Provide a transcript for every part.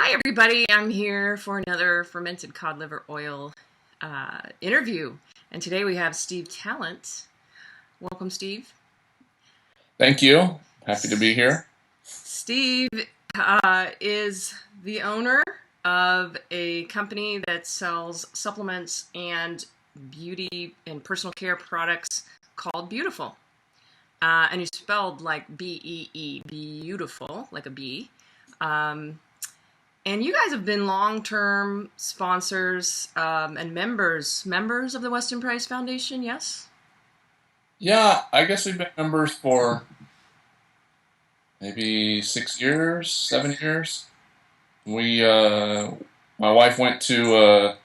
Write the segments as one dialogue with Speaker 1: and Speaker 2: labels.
Speaker 1: Hi, everybody. I'm here for another fermented cod liver oil interview. And today we have Steve Tallent. Welcome, Steve.
Speaker 2: Thank you. Happy to be here.
Speaker 1: Steve is the owner of a company that sells supplements and beauty and personal care products called Beautiful. And he's spelled like B-E-E, beautiful, like a bee. And you guys have been long-term sponsors and members of the Weston Price Foundation, yes?
Speaker 2: Yeah, I guess we've been members for maybe 6 years, 7 years. My wife went to a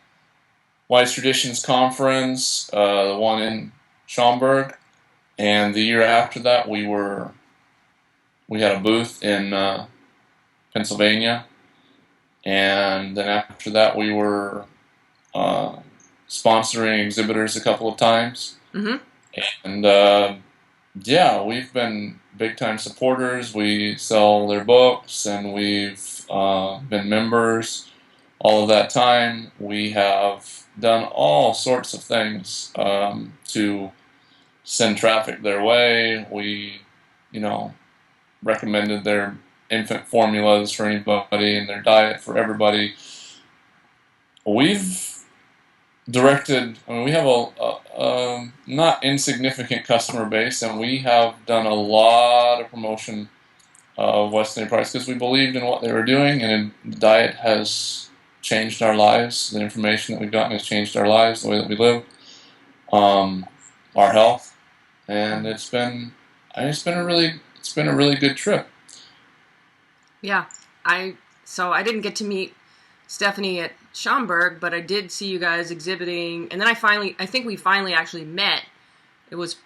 Speaker 2: Wise Traditions conference, the one in Schaumburg, and the year after that we had a booth in Pennsylvania, and then after that we were sponsoring exhibitors a couple of times.
Speaker 1: Mm-hmm.
Speaker 2: And yeah, we've been big time supporters. We sell their books and we've been members all of that time. We have done all sorts of things to send traffic their way. We, recommended their infant formulas for anybody and their diet for everybody. We've we have a not insignificant customer base, and we have done a lot of promotion of Weston Price because we believed in what they were doing, and the diet has changed our lives. The information that we've gotten has changed our lives, the way that we live, our health, and it's been a really good trip.
Speaker 1: Yeah. I didn't get to meet Stephanie at Schaumburg, but I did see you guys exhibiting, and then I think we finally actually met. It was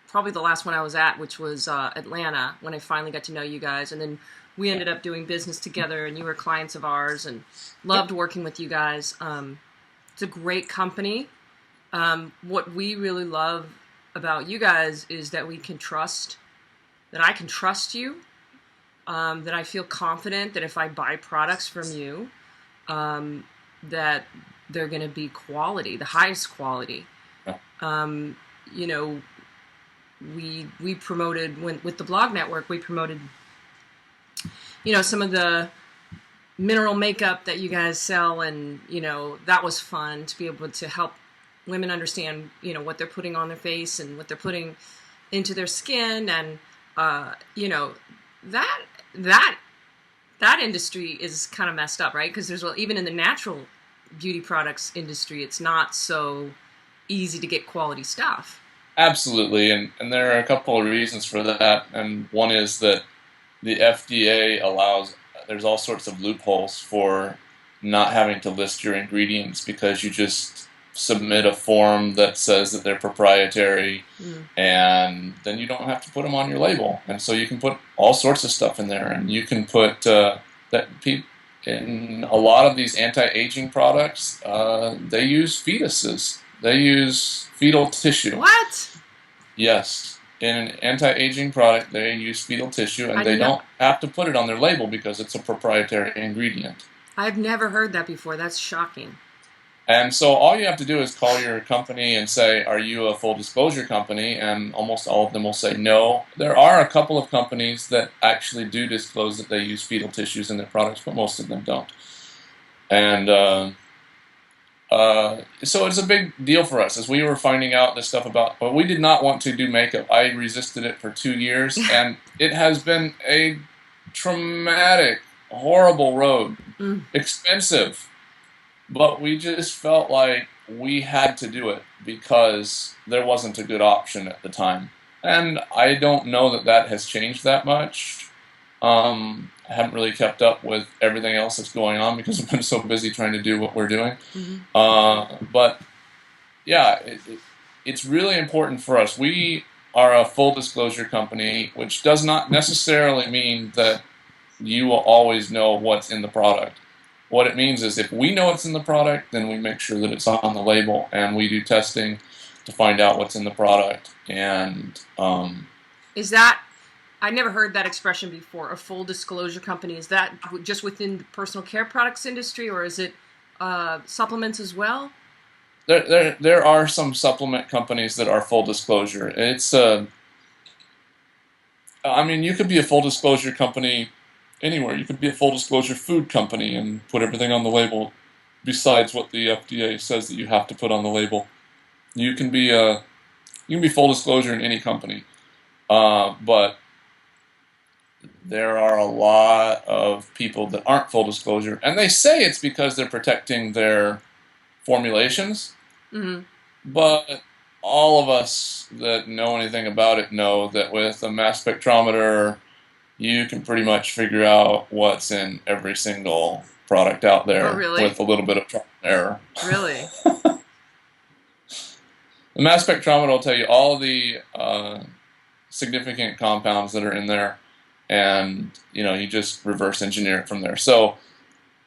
Speaker 1: probably the last one I was at, which was Atlanta, when I finally got to know you guys, and then we ended up doing business together, and you were clients of ours, and loved working with you guys. It's a great company. What we really love about you guys is that I can trust you, that I feel confident that if I buy products from you, that they're going to be quality, the highest quality. We promoted with the blog network. We promoted, some of the mineral makeup that you guys sell, and that was fun to be able to help women understand, what they're putting on their face and what they're putting into their skin, and that industry is kind of messed up, right? Because even in the natural beauty products industry, it's not so easy to get quality stuff.
Speaker 2: Absolutely, and there are a couple of reasons for that, and one is that the FDA there's all sorts of loopholes for not having to list your ingredients because you just submit a form that says that they're proprietary, and then you don't have to put them on your label, and so you can put all sorts of stuff in there, and you can put in a lot of these anti-aging products, they use fetuses. They use fetal tissue.
Speaker 1: What?
Speaker 2: Yes. In an anti-aging product, they use fetal tissue, and they don't have to put it on their label because it's a proprietary ingredient.
Speaker 1: I've never heard that before. That's shocking.
Speaker 2: And so all you have to do is call your company and say, are you a full disclosure company? And almost all of them will say no. There are a couple of companies that actually do disclose that they use fetal tissues in their products, but most of them don't. And so it's a big deal for us as we were finding out this stuff but we did not want to do makeup. I resisted it for 2 years, and it has been a traumatic, horrible road. Expensive. But we just felt like we had to do it because there wasn't a good option at the time. And I don't know that has changed that much. I haven't really kept up with everything else that's going on because I've been so busy trying to do what we're doing. But yeah, it's really important for us. We are a full disclosure company, which does not necessarily mean that you will always know what's in the product. What it means is if we know what's in the product, then we make sure that it's on the label, and we do testing to find out what's in the product. And
Speaker 1: is that I never heard that expression before. A full disclosure company, is that just within the personal care products industry, or is it supplements as well?
Speaker 2: There are some supplement companies that are full disclosure. I mean, you could be a full disclosure company anywhere. You could be a full disclosure food company and put everything on the label besides what the FDA says that you have to put on the label. You can be full disclosure in any company, but there are a lot of people that aren't full disclosure, and they say it's because they're protecting their formulations.
Speaker 1: Mm-hmm.
Speaker 2: But all of us that know anything about it know that with a mass spectrometer, you can pretty much figure out what's in every single product out there
Speaker 1: Oh, really?
Speaker 2: with a little bit of trial and error.
Speaker 1: Really?
Speaker 2: The mass spectrometer will tell you all the significant compounds that are in there, and you just reverse engineer it from there. So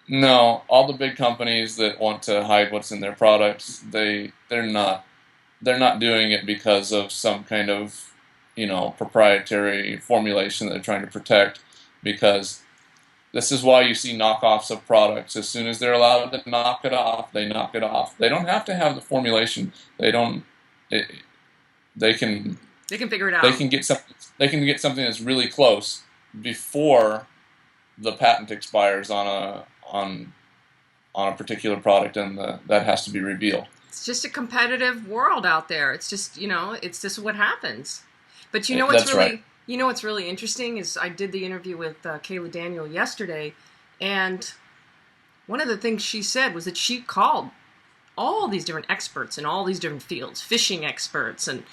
Speaker 2: no, all the big companies that want to hide what's in their products, they're not doing it because of some kind of proprietary formulation that they're trying to protect, because this is why you see knockoffs of products. As soon as they're allowed to knock it off, they knock it off. They don't have to have the formulation. They don't. They can
Speaker 1: figure it out.
Speaker 2: They can get something. They can get something that's really close before the patent expires on a particular product, and that has to be revealed.
Speaker 1: It's just a competitive world out there. It's just it's just what happens. But what's really interesting is I did the interview with Kayla Daniel yesterday, and one of the things she said was that she called all these different experts in all these different fields, fishing experts and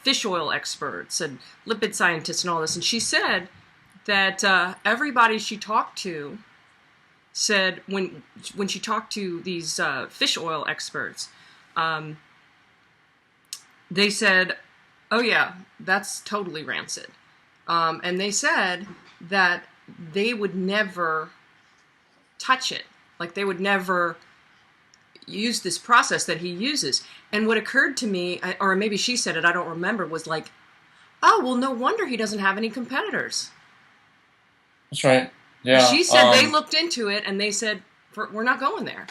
Speaker 1: fish oil experts and lipid scientists and all this, and she said that everybody she talked to said when she talked to these fish oil experts, they said, "Oh yeah, that's totally rancid," and they said that they would never touch it, like they would never use this process that he uses. And what occurred to me, or maybe she said it, I don't remember, was like, "Oh well, no wonder he doesn't have any competitors."
Speaker 2: That's right. Yeah.
Speaker 1: She said they looked into it and they said, "We're not going there."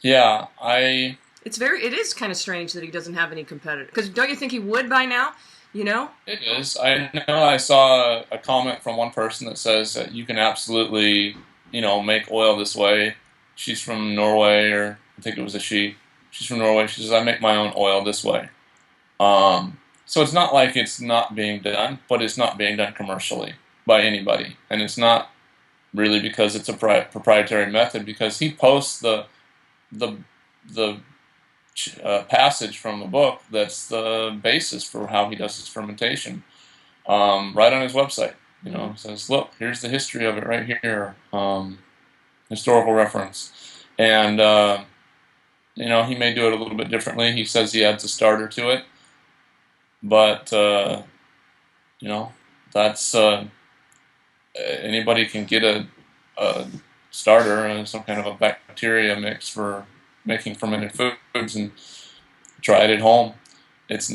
Speaker 2: Yeah,
Speaker 1: it is kind of strange that he doesn't have any competitors. Because don't you think he would by now?
Speaker 2: It is. I know I saw a comment from one person that says that you can absolutely, make oil this way. She's from Norway, or I think it was a she. She's from Norway. She says, "I make my own oil this way." So it's not like it's not being done, but it's not being done commercially by anybody. And it's not really because it's a proprietary method, because he posts the passage from the book that's the basis for how he does his fermentation, right on his website. Says, "Look, here's the history of it right here, historical reference." And he may do it a little bit differently. He says he adds a starter to it, but that's anybody can get a starter, some kind of a bacteria mix for making fermented foods, and try it at home. It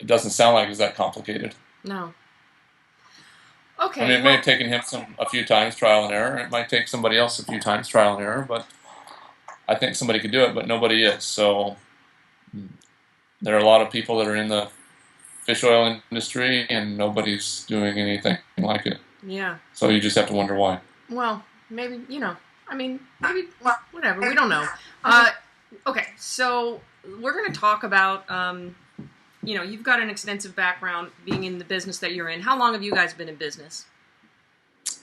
Speaker 2: doesn't sound like it's that complicated.
Speaker 1: No. Okay.
Speaker 2: I mean, it may have taken him a few times trial and error. It might take somebody else a few times trial and error, but I think somebody could do it, but nobody is. So there are a lot of people that are in the fish oil industry, and nobody's doing anything like it.
Speaker 1: Yeah.
Speaker 2: So you just have to wonder why.
Speaker 1: Well, maybe, maybe, whatever. We don't know. Okay, so we're going to talk about, you've got an extensive background being in the business that you're in. How long have you guys been in business?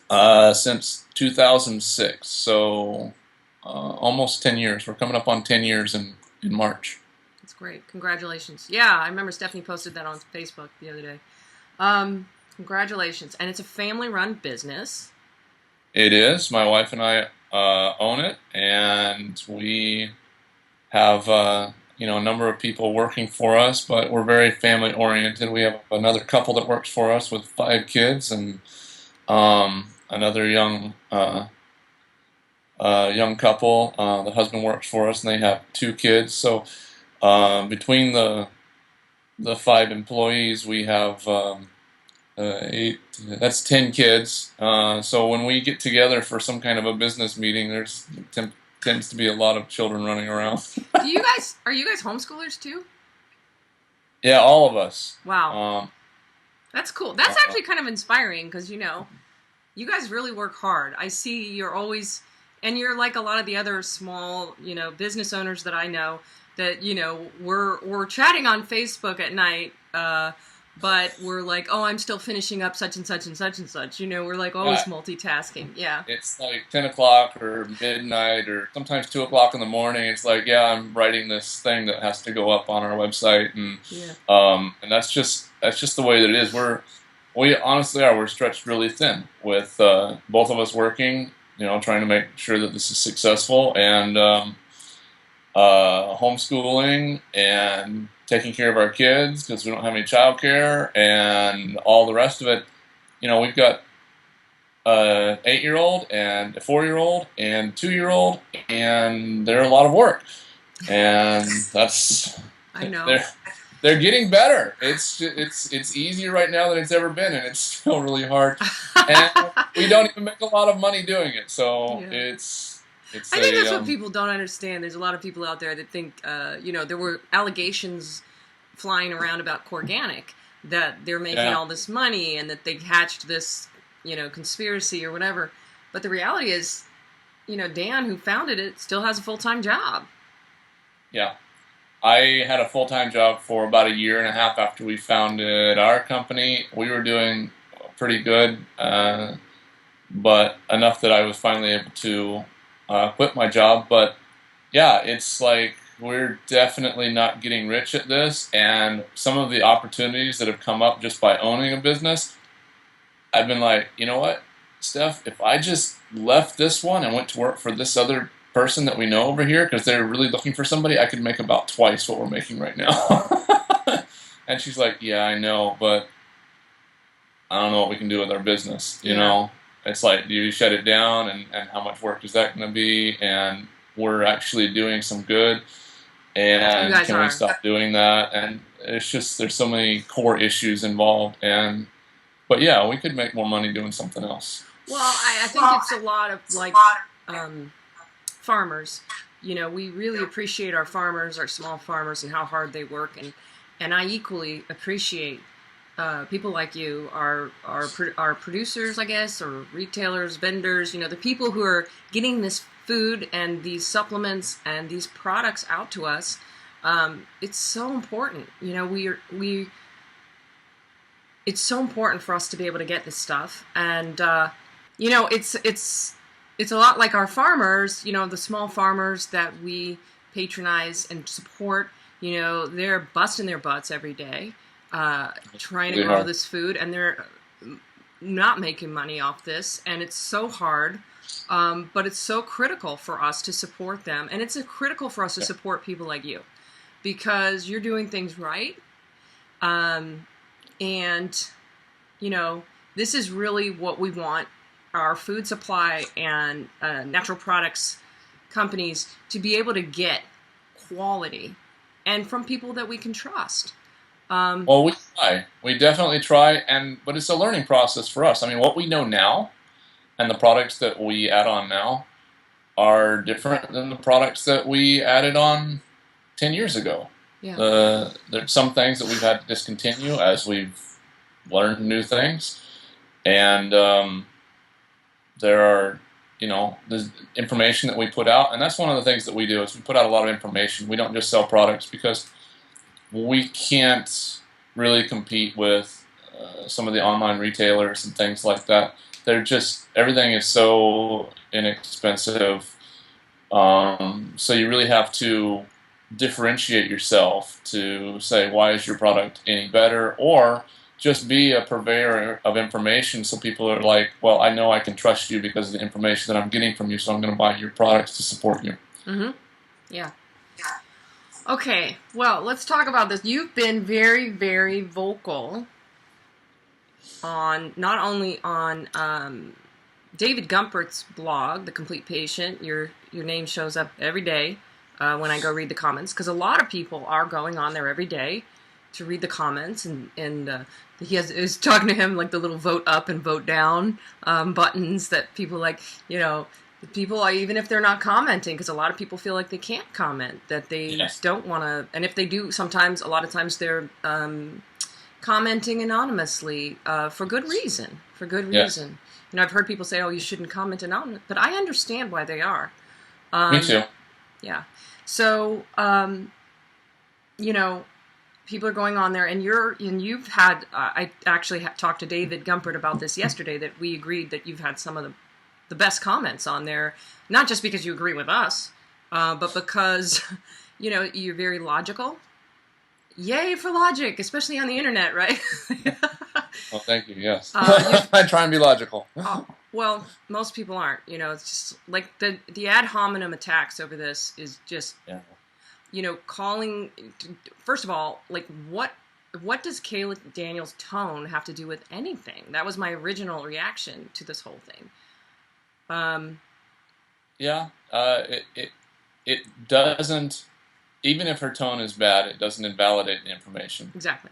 Speaker 2: Since 2006, so almost 10 years. We're coming up on 10 years in March.
Speaker 1: That's great. Congratulations. Yeah, I remember Stephanie posted that on Facebook the other day. Congratulations. And it's a family-run business.
Speaker 2: It is. My wife and I own it, and we have a number of people working for us, but we're very family-oriented. We have another couple that works for us with 5 kids, and another young couple. The husband works for us, and they have 2 kids. So between the the 5 employees, we have eight. That's 10 kids. So when we get together for some kind of a business meeting, tends to be a lot of children running around.
Speaker 1: Are you guys homeschoolers too?
Speaker 2: Yeah, all of us.
Speaker 1: Wow.
Speaker 2: Um,
Speaker 1: That's cool. That's
Speaker 2: uh,
Speaker 1: actually kind of inspiring because, you guys really work hard. I see you're always, and you're like a lot of the other small, business owners that I know that, we're chatting on Facebook at night, but we're like, oh, I'm still finishing up such and such and such and such. We're like always
Speaker 2: yeah,
Speaker 1: multitasking. Yeah.
Speaker 2: it's like 10 o'clock or midnight or sometimes 2 o'clock in the morning. It's like, yeah, I'm writing this thing that has to go up on our website,
Speaker 1: Yeah.
Speaker 2: and that's just the way that it is. We honestly are. We're stretched really thin with both of us working, trying to make sure that this is successful, and homeschooling and taking care of our kids because we don't have any childcare and all the rest of it. We've got an 8-year-old and a 4-year-old and 2-year-old, and they're a lot of work. And that's
Speaker 1: I know.
Speaker 2: they're getting better. It's easier right now than it's ever been, and it's still really hard. And we don't even make a lot of money doing it, so
Speaker 1: Yeah.
Speaker 2: it's
Speaker 1: I think
Speaker 2: a
Speaker 1: that's what people don't understand. There's a lot of people out there that think, there were allegations flying around about Corganic that they're making
Speaker 2: yeah.
Speaker 1: all this money and that they hatched this, conspiracy or whatever. But the reality is, Dan, who founded it, still has a full-time job.
Speaker 2: Yeah. I had a full-time job for about a year and a half after we founded our company. We were doing pretty good, but enough that I was finally able to quit my job. But yeah, it's like we're definitely not getting rich at this, and some of the opportunities that have come up just by owning a business, I've been like, you know what, Steph, if I just left this one and went to work for this other person that we know over here because they're really looking for somebody, I could make about twice what we're making right now. And she's like, yeah, I know, but I don't know what we can do with our business.
Speaker 1: Yeah.
Speaker 2: It's like, do you shut it down, and how much work is that going to be? And we're actually doing some good,
Speaker 1: You
Speaker 2: and
Speaker 1: guys
Speaker 2: can we
Speaker 1: are.
Speaker 2: stop doing that? And it's just, there's so many core issues involved, but yeah, we could make more money doing something else.
Speaker 1: Well, I think it's a lot of like farmers. We really appreciate our farmers, our small farmers, and how hard they work, and I equally appreciate people like you, our producers, I guess, or retailers, vendors. The people who are getting this food and these supplements and these products out to us. It's so important. It's so important for us to be able to get this stuff, and it's a lot like our farmers. The small farmers that we patronize and support. They're busting their butts every day, trying to grow this food, and they're not making money off this, and it's so hard. But it's so critical for us to support them, and it's critical for us to support people like you, because you're doing things right. And, this is really what we want our food supply and natural products companies to be able to get quality and from people that we can trust.
Speaker 2: Well, we try. We definitely try, but it's a learning process for us. I mean, what we know now and the products that we add on now are different than the products that we added on 10 years ago.
Speaker 1: Yeah.
Speaker 2: There's some things that we've had to discontinue as we've learned new things, and there are, there's information that we put out, and that's one of the things that we do is we put out a lot of information. We don't just sell products because we can't really compete with some of the online retailers and things like that. They're just, everything is so inexpensive, so you really have to differentiate yourself to say, why is your product any better, or just be a purveyor of information so people are like, well, I know I can trust you because of the information that I'm getting from you, so I'm going to buy your products to support you.
Speaker 1: Mm-hmm. Yeah. Okay, well, let's talk about this. You've been very, very vocal on, not only on David Gumpert's blog, The Complete Patient. Your name shows up every day when I go read the comments, because a lot of people are going on there every day to read the comments, and he is talking to him like the little vote up and vote down buttons that people like, people are, even if they're not commenting, because a lot of people feel like they can't comment, that they
Speaker 2: Yes.
Speaker 1: don't want to, and if they do, a lot of times they're commenting anonymously for good reason.
Speaker 2: Yes.
Speaker 1: I've heard people say, "Oh, you shouldn't comment anonymously," but I understand why they are.
Speaker 2: Me too.
Speaker 1: Yeah. So, people are going on there, and you've had. I actually talked to David Gumpert about this yesterday. That we agreed that you've had some of the best comments on there, not just because you agree with us, but because you're very logical. Yay for logic, especially on the internet, right?
Speaker 2: Well, thank you. Yes, I try and be logical.
Speaker 1: Well, most people aren't. It's just like the ad hominem attacks over this is just, calling. First of all, like what does Kayla Daniels' tone have to do with anything? That was my original reaction to this whole thing.
Speaker 2: It doesn't. Even if her tone is bad, it doesn't invalidate the information.
Speaker 1: Exactly.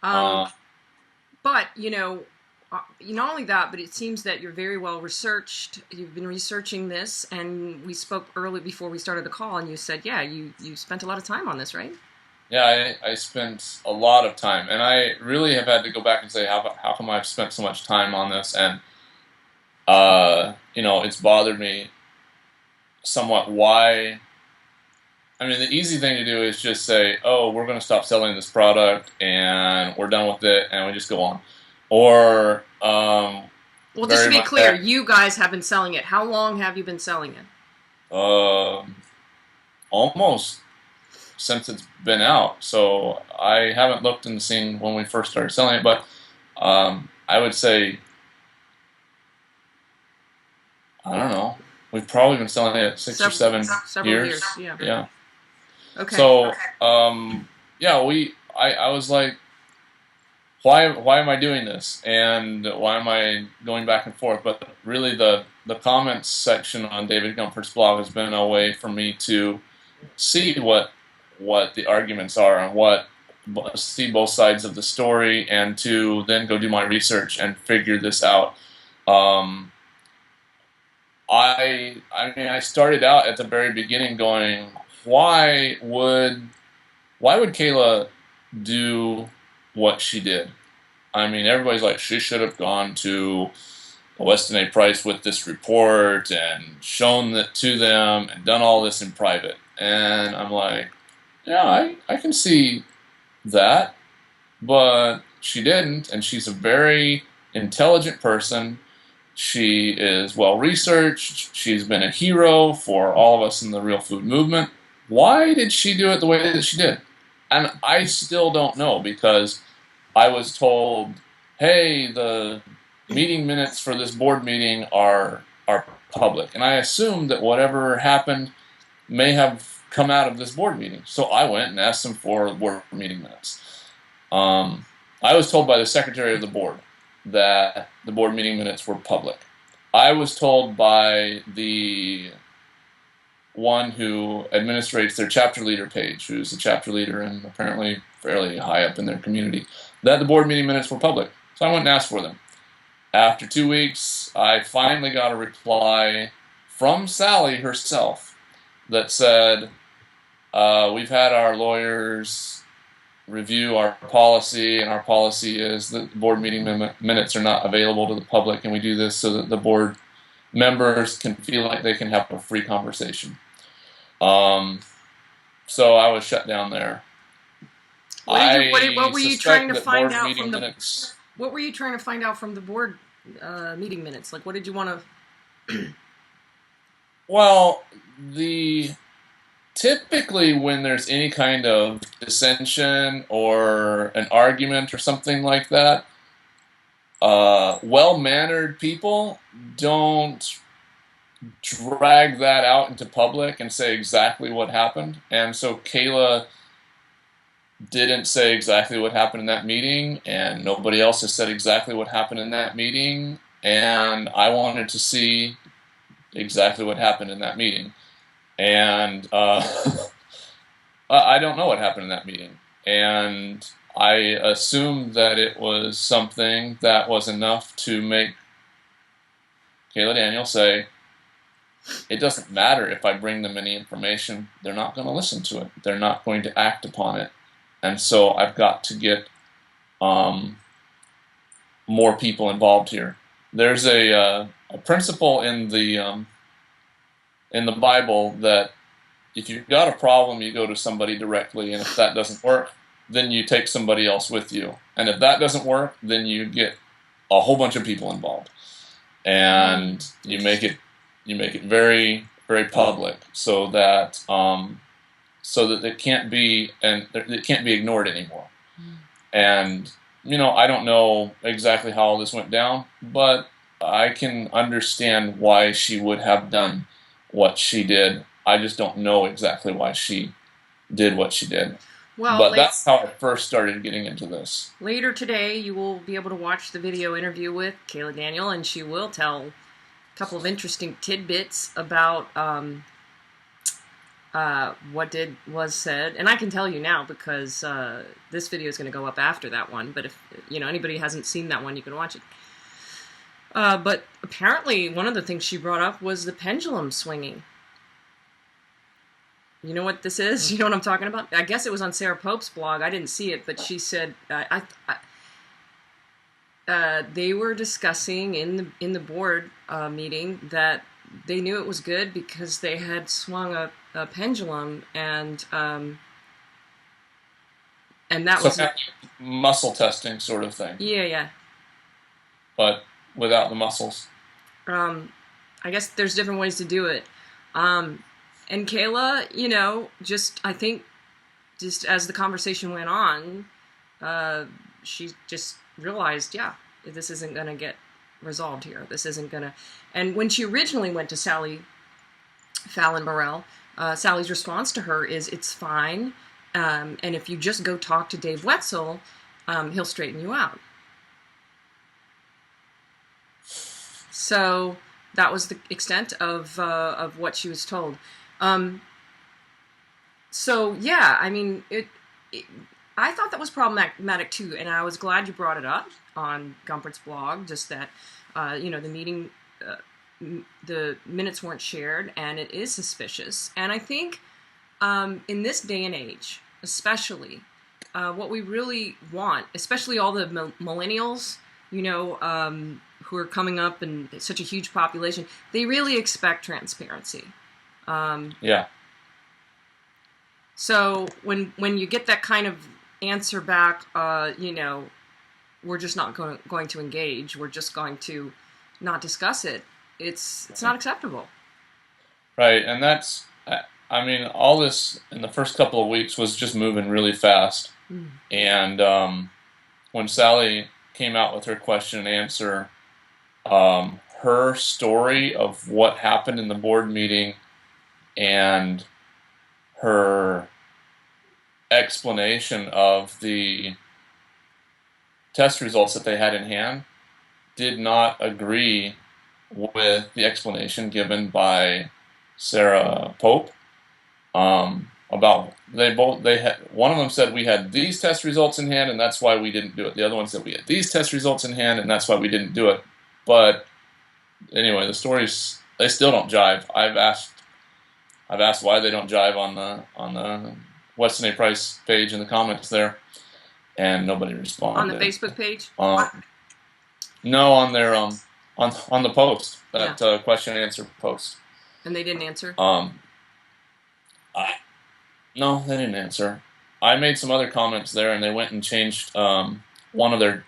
Speaker 1: But not only that, but it seems that you're very well researched. You've been researching this, and we spoke early before we started the call, and you said, yeah, you spent a lot of time on this, right?
Speaker 2: Yeah, I spent a lot of time, and I really have had to go back and say, how come I've spent so much time on this? And it's bothered me somewhat. Why? I mean, the easy thing to do is just say, "Oh, we're going to stop selling this product, and we're done with it, and we just go on." Or,
Speaker 1: well, just to be clear, you guys have been selling it. How long have you been selling it?
Speaker 2: Almost since it's been out. So I haven't looked and seen when we first started selling it, but I would say, I don't know, we've probably been selling it 6 or 7 years. Yeah.
Speaker 1: Okay.
Speaker 2: So, I was like, why am I doing this? And why am I going back and forth? But really the comments section on David Gumpert's blog has been a way for me to see what the arguments are and see both sides of the story, and to then go do my research and figure this out. I started out at the very beginning going, why would Kayla do what she did? I mean, everybody's like, she should have gone to Weston A. Price with this report and shown that to them and done all this in private. And I'm like, yeah, I can see that, but she didn't, and she's a very intelligent person. She is well researched. She's been a hero for all of us in the real food movement. Why did she do it the way that she did? And I still don't know, because I was told, hey, the meeting minutes for this board meeting are public. And I assumed that whatever happened may have come out of this board meeting. So I went and asked them for board meeting minutes. I was told by the secretary of the board that the board meeting minutes were public. I was told by the one who administrates their chapter leader page, who's a chapter leader and apparently fairly high up in their community, that the board meeting minutes were public. So I went and asked for them. After 2 weeks, I finally got a reply from Sally herself that said, we've had our lawyers review our policy, and our policy is that the board meeting minutes are not available to the public, and we do this so that the board members can feel like they can have a free conversation. So I was shut down there.
Speaker 1: What were you trying to find out from What were you trying to find out from the board meeting minutes? Like, what did you want to?
Speaker 2: Well, typically when there's any kind of dissension or an argument or something like that, well-mannered people don't drag that out into public and say exactly what happened. And so Kayla didn't say exactly what happened in that meeting, and nobody else has said exactly what happened in that meeting, and I wanted to see exactly what happened in that meeting. And I don't know what happened in that meeting. And I assumed that it was something that was enough to make Kayla Daniel say, it doesn't matter if I bring them any information, they're not going to listen to it. They're not going to act upon it. And so I've got to get more people involved here. There's a principle in the Bible that if you've got a problem, you go to somebody directly, and if that doesn't work, then you take somebody else with you. And if that doesn't work, then you get a whole bunch of people involved, and you make it very, very public, so that it can't be ignored anymore. And I don't know exactly how all this went down, but I can understand why she would have done what she did. I just don't know exactly why she did what she did.
Speaker 1: Well,
Speaker 2: but that's how I first started getting into this.
Speaker 1: Later today, you will be able to watch the video interview with Kayla Daniel, and she will tell a couple of interesting tidbits about what was said. And I can tell you now because this video is going to go up after that one. But if anybody hasn't seen that one, you can watch it. But apparently, one of the things she brought up was the pendulum swinging. You know what this is? You know what I'm talking about? I guess it was on Sarah Pope's blog. I didn't see it, but she said they were discussing in the board meeting that they knew it was good because they had swung a pendulum, and that was
Speaker 2: muscle testing sort of thing.
Speaker 1: Yeah.
Speaker 2: But without the muscles.
Speaker 1: I guess there's different ways to do it. And Kayla, I think as the conversation went on, she just realized, this isn't going to get resolved here. This isn't going to... And when she originally went to Sally Fallon Morell, Sally's response to her is, it's fine, and if you just go talk to Dave Wetzel, he'll straighten you out. So that was the extent of what she was told. I thought that was problematic too, and I was glad you brought it up on Gumpert's blog, just that, the meeting, the minutes weren't shared, and it is suspicious. And I think in this day and age, especially, what we really want, especially all the millennials, who are coming up in such a huge population, they really expect transparency. So when you get that kind of answer back, we're just not going to engage. We're just going to not discuss it. It's not acceptable.
Speaker 2: Right, and that's, all this in the first couple of weeks was just moving really fast. And when Sally came out with her question and answer, her story of what happened in the board meeting and her explanation of the test results that they had in hand did not agree with the explanation given by Sarah Pope. About one of them said we had these test results in hand and that's why we didn't do it. The other one said we had these test results in hand and that's why we didn't do it. But anyway, the stories, they still don't jive. I've asked why they don't jive on the Weston A. Price page in the comments there, and nobody responded.
Speaker 1: On the Facebook page?
Speaker 2: No, on their on the post, that question and answer post.
Speaker 1: And they didn't answer?
Speaker 2: No, they didn't answer. I made some other comments there, and they went and changed one of the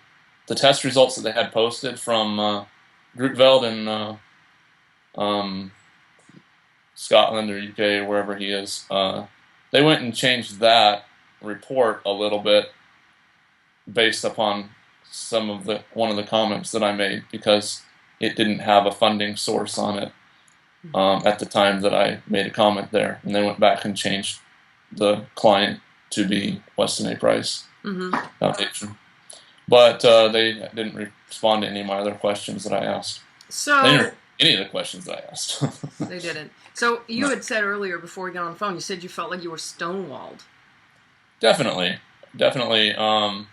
Speaker 2: test results that they had posted from Groupveld in Scotland or UK or wherever he is. They went and changed that report a little bit based upon one of the comments that I made, because it didn't have a funding source on it at the time that I made a comment there, and they went back and changed the client to be Weston A. Price Foundation. But they didn't respond to any of my other questions that I asked.
Speaker 1: So
Speaker 2: they didn't any of the questions that I asked.
Speaker 1: They didn't. So you had said earlier before we got on the phone, you said you felt like you were stonewalled.
Speaker 2: Definitely. definitely. Uh,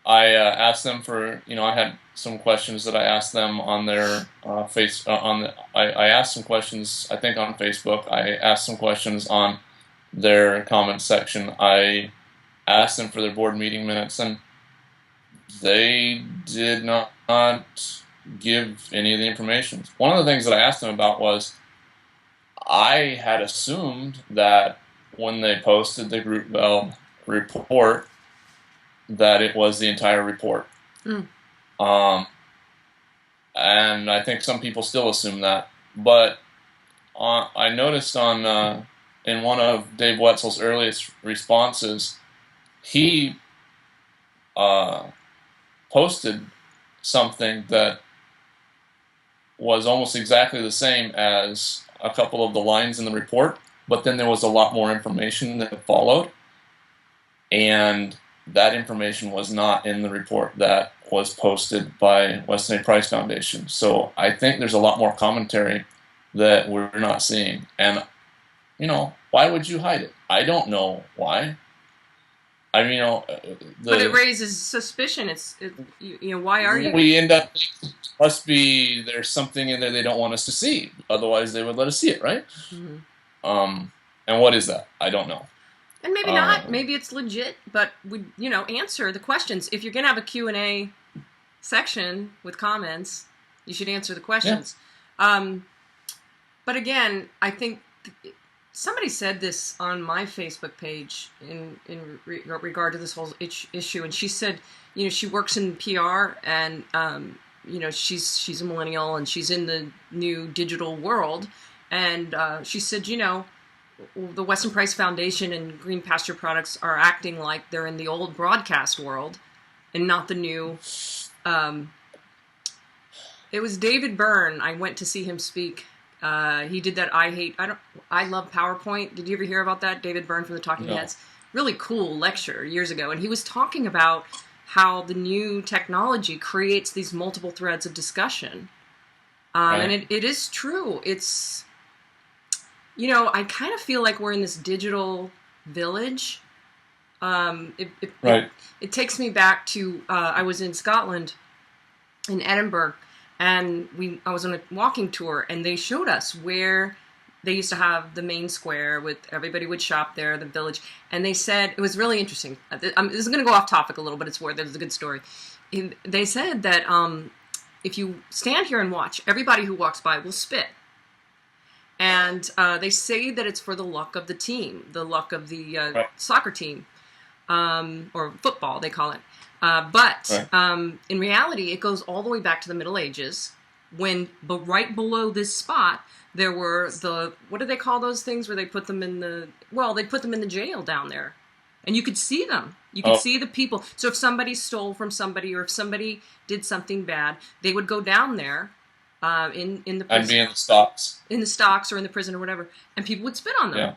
Speaker 2: I asked them for, I had some questions that I asked them on their I asked some questions, I think, on Facebook. I asked some questions on their comment section. I asked them for their board meeting minutes, and they did not give any of the information. One of the things that I asked them about was, I had assumed that when they posted the group Bell report, that it was the entire report.
Speaker 1: Mm.
Speaker 2: Um, and I think some people still assume that. But I noticed in one of Dave Wetzel's earliest responses, he posted something that was almost exactly the same as a couple of the lines in the report, but then there was a lot more information that followed, and that information was not in the report that was posted by Weston A. Price Foundation. So I think there's a lot more commentary that we're not seeing. And, why would you hide it? I don't know why. I mean,
Speaker 1: but it raises suspicion. Why are you?
Speaker 2: We end up, must be there's something in there they don't want us to see. Otherwise, they would let us see it, right?
Speaker 1: Mm-hmm.
Speaker 2: And what is that? I don't know.
Speaker 1: And maybe not. Maybe it's legit, but we, answer the questions. If you're gonna have a Q&A section with comments, you should answer the questions. Yeah. But again, I think somebody said this on my Facebook page in regard to this whole issue, and she said, she works in PR, and she's a millennial, and she's in the new digital world, and she said, the Weston Price Foundation and Green Pasture Products are acting like they're in the old broadcast world and not the new. It was David Byrne. I went to see him speak. He did that I love PowerPoint. Did you ever hear about that? David Byrne from the Talking Heads. Really cool lecture years ago. And he was talking about how the new technology creates these multiple threads of discussion. Right. And it is true. It's, I kind of feel like we're in this digital village. It takes me back to, I was in Scotland, in Edinburgh, and I was on a walking tour, and they showed us where they used to have the main square with everybody would shop there, the village, and they said, it was really interesting. This is going to go off topic a little, but there's a good story. They said that if you stand here and watch, everybody who walks by will spit. And they say that it's for the luck of the team, the luck of the soccer team, or football, they call it. But in reality, it goes all the way back to the Middle Ages, when right below this spot, there were what do they call those things where they put them in they put them in the jail down there. And you could see them. You could see the people. So if somebody stole from somebody, or if somebody did something bad, they would go down there. In the prison,
Speaker 2: and be in the stocks.
Speaker 1: In the stocks or in the prison or whatever, and people would spit on them. Yeah.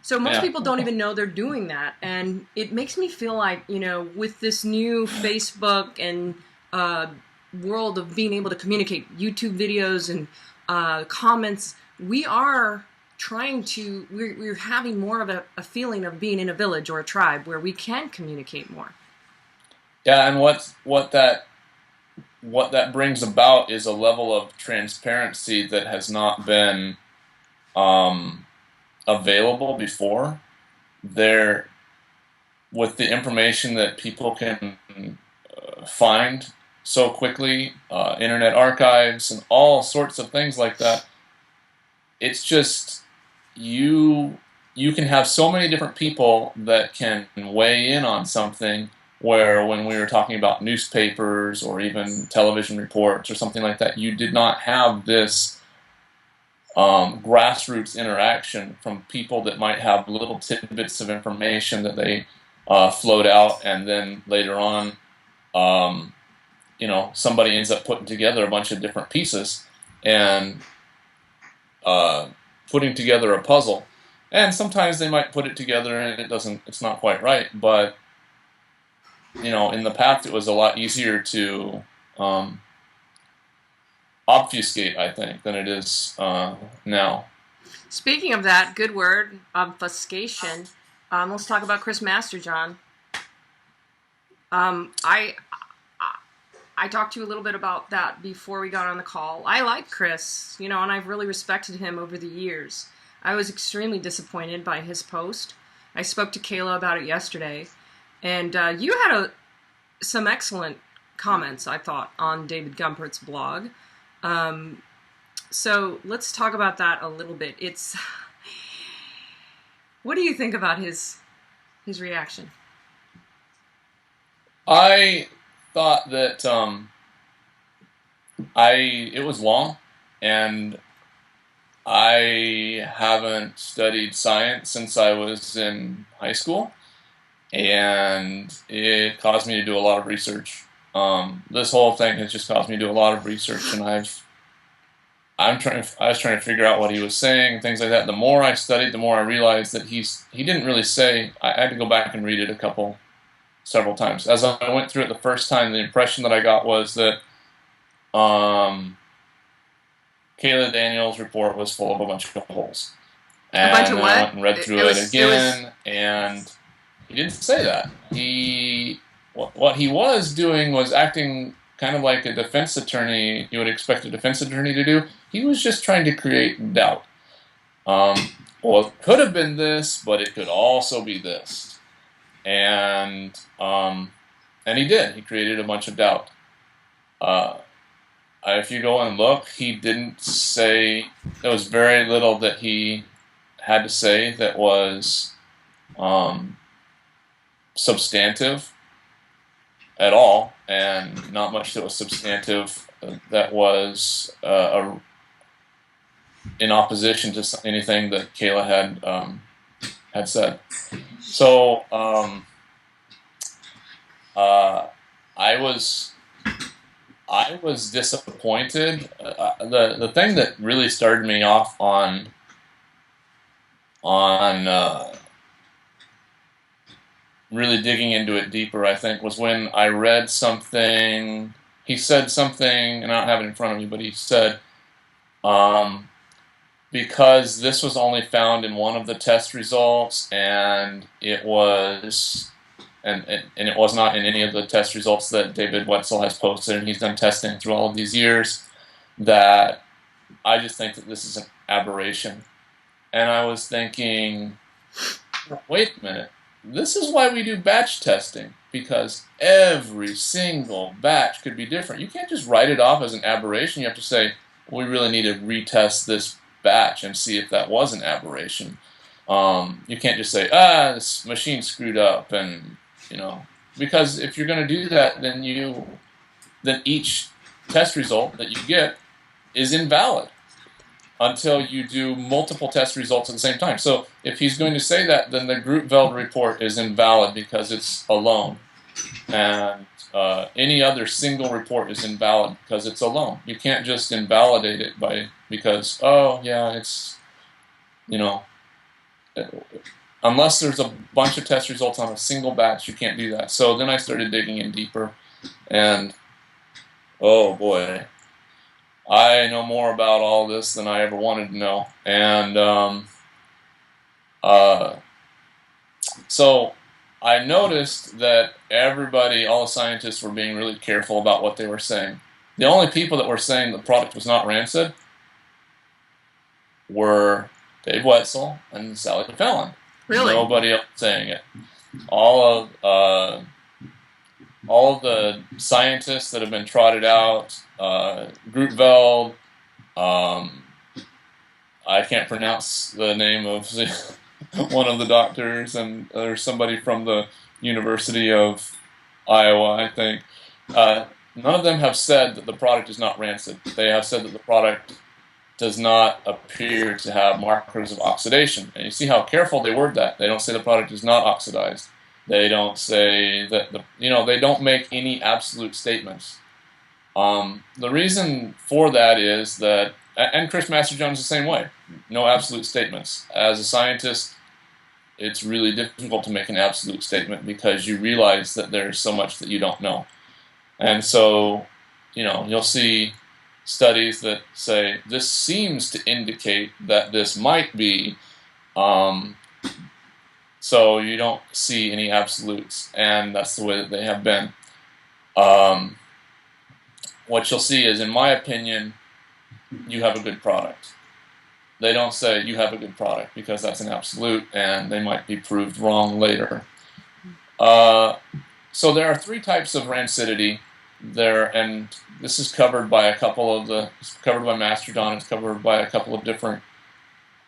Speaker 1: So most people don't even know they're doing that, and it makes me feel like, with this new Facebook and world of being able to communicate, YouTube videos and comments, we are trying to, we're having more of a feeling of being in a village or a tribe where we can communicate more.
Speaker 2: Yeah, and what that brings about is a level of transparency that has not been available before. There, with the information that people can find so quickly, internet archives and all sorts of things like that, it's just you can have so many different people that can weigh in on something, where when we were talking about newspapers or even television reports or something like that, you did not have this grassroots interaction from people that might have little tidbits of information that they float out, and then later on, somebody ends up putting together a bunch of different pieces and putting together a puzzle. And sometimes they might put it together and it's not quite right, but in the past, it was a lot easier to obfuscate, I think, than it is now.
Speaker 1: Speaking of that, good word, obfuscation. Let's talk about Chris Masterjohn. I talked to you a little bit about that before we got on the call. I like Chris, and I've really respected him over the years. I was extremely disappointed by his post. I spoke to Kayla about it yesterday, and you had some excellent comments, I thought, on David Gumpert's blog. So let's talk about that a little bit. What do you think about his reaction?
Speaker 2: I thought that it was long, and I haven't studied science since I was in high school, and it caused me to do a lot of research. This whole thing has just caused me to do a lot of research, and I was trying to figure out what he was saying and things like that. The more I studied, the more I realized that he didn't really say. I had to go back and read it several times. As I went through it the first time, the impression that I got was that Kayla Daniels' report was full of a bunch of holes. And
Speaker 1: a bunch of what?
Speaker 2: I went and read through it again, and he didn't say that. What he was doing was acting kind of like a defense attorney you would expect a defense attorney to do. He was just trying to create doubt. Well, it could have been this, but it could also be this. And he did. He created a bunch of doubt. If you go and look, he didn't say, there was very little that he had to say that was substantive at all, and not much that was substantive that was in opposition to anything that Kayla had said. So I was disappointed. The thing that really started me off on really digging into it deeper, I think, was when I read something. He said something, and I don't have it in front of me, but he said, because this was only found in one of the test results, and it was not in any of the test results that David Wetzel has posted, and he's done testing through all of these years, that I just think that this is an aberration. And I was thinking, wait a minute, this is why we do batch testing, because every single batch could be different. You can't just write it off as an aberration. You have to say, we really need to retest this batch and see if that was an aberration. You can't just say, this machine screwed up, and because if you're going to do that, then each test result that you get is invalid until you do multiple test results at the same time. So if he's going to say that, then the Grootveld report is invalid because it's alone. And any other single report is invalid because it's alone. You can't just invalidate it because it's, unless there's a bunch of test results on a single batch, you can't do that. So then I started digging in deeper, and oh boy, I know more about all this than I ever wanted to know. And so I noticed that all the scientists were being really careful about what they were saying. The only people that were saying the product was not rancid were Dave Wetzel and Sally Fallon.
Speaker 1: Really?
Speaker 2: Nobody else saying it. All of the scientists that have been trotted out, Grootveld, I can't pronounce the name of one of the doctors, and there's somebody from the University of Iowa, I think. None of them have said that the product is not rancid. They have said that the product does not appear to have markers of oxidation. And you see how careful they word that. They don't say the product is not oxidized. They don't say that they don't make any absolute statements. The reason for that is that, and Chris Masterjohn is the same way. No absolute statements. As a scientist, it's really difficult to make an absolute statement because you realize that there's so much that you don't know. And so, you'll see studies that say this seems to indicate that this might be. Um, so you don't see any absolutes, and that's the way that they have been. Um, what you'll see is, in my opinion, you have a good product. They don't say you have a good product because that's an absolute, and they might be proved wrong later. So there are three types of rancidity there, and this is covered by a couple of it's covered by Masterdon, it's covered by a couple of different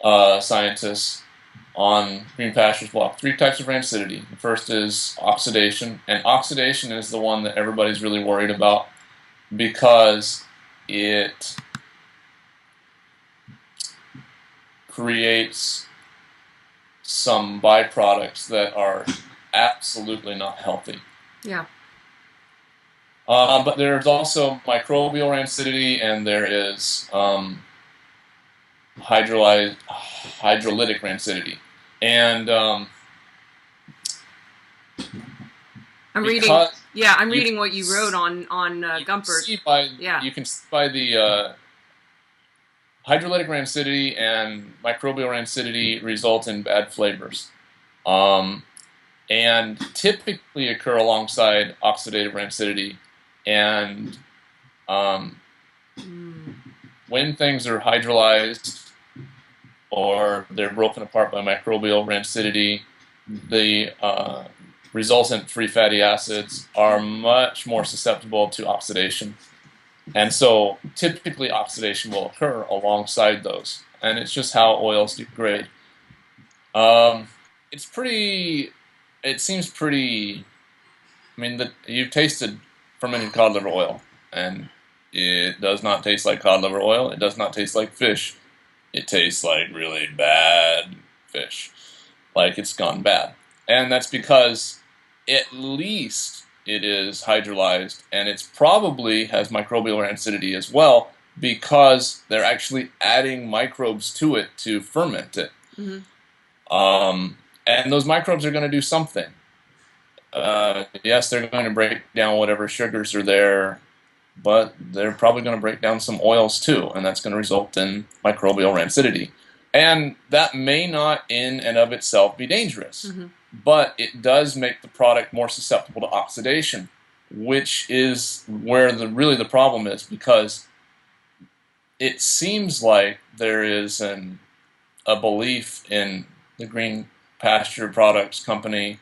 Speaker 2: scientists on Green Pastures blog. Three types of rancidity. The first is oxidation, and oxidation is the one that everybody's really worried about because it creates some byproducts that are absolutely not healthy.
Speaker 1: Yeah.
Speaker 2: But there's also microbial rancidity, and there is hydrolytic rancidity. And
Speaker 1: I'm reading what you wrote on Gumpert.
Speaker 2: You can see by the hydrolytic rancidity and microbial rancidity result in bad flavors, and typically occur alongside oxidative rancidity. And when things are hydrolyzed or they're broken apart by microbial rancidity, the resultant free fatty acids are much more susceptible to oxidation. And so typically oxidation will occur alongside those. And it's just how oils degrade. It seems pretty, I mean, you've tasted fermented cod liver oil, and it does not taste like cod liver oil. It does not taste like fish. It tastes like really bad fish, like it's gone bad. And that's because at least it is hydrolyzed, and it's probably has microbial rancidity as well, because they're actually adding microbes to it to ferment it. And those microbes are going to do something. Yes, they're going to break down whatever sugars are there, but they're probably going to break down some oils too, and that's going to result in microbial rancidity. And that may not in and of itself be dangerous, but it does make the product more susceptible to oxidation, which is where really the problem is, because it seems like there is a belief in the Green Pasture Products Company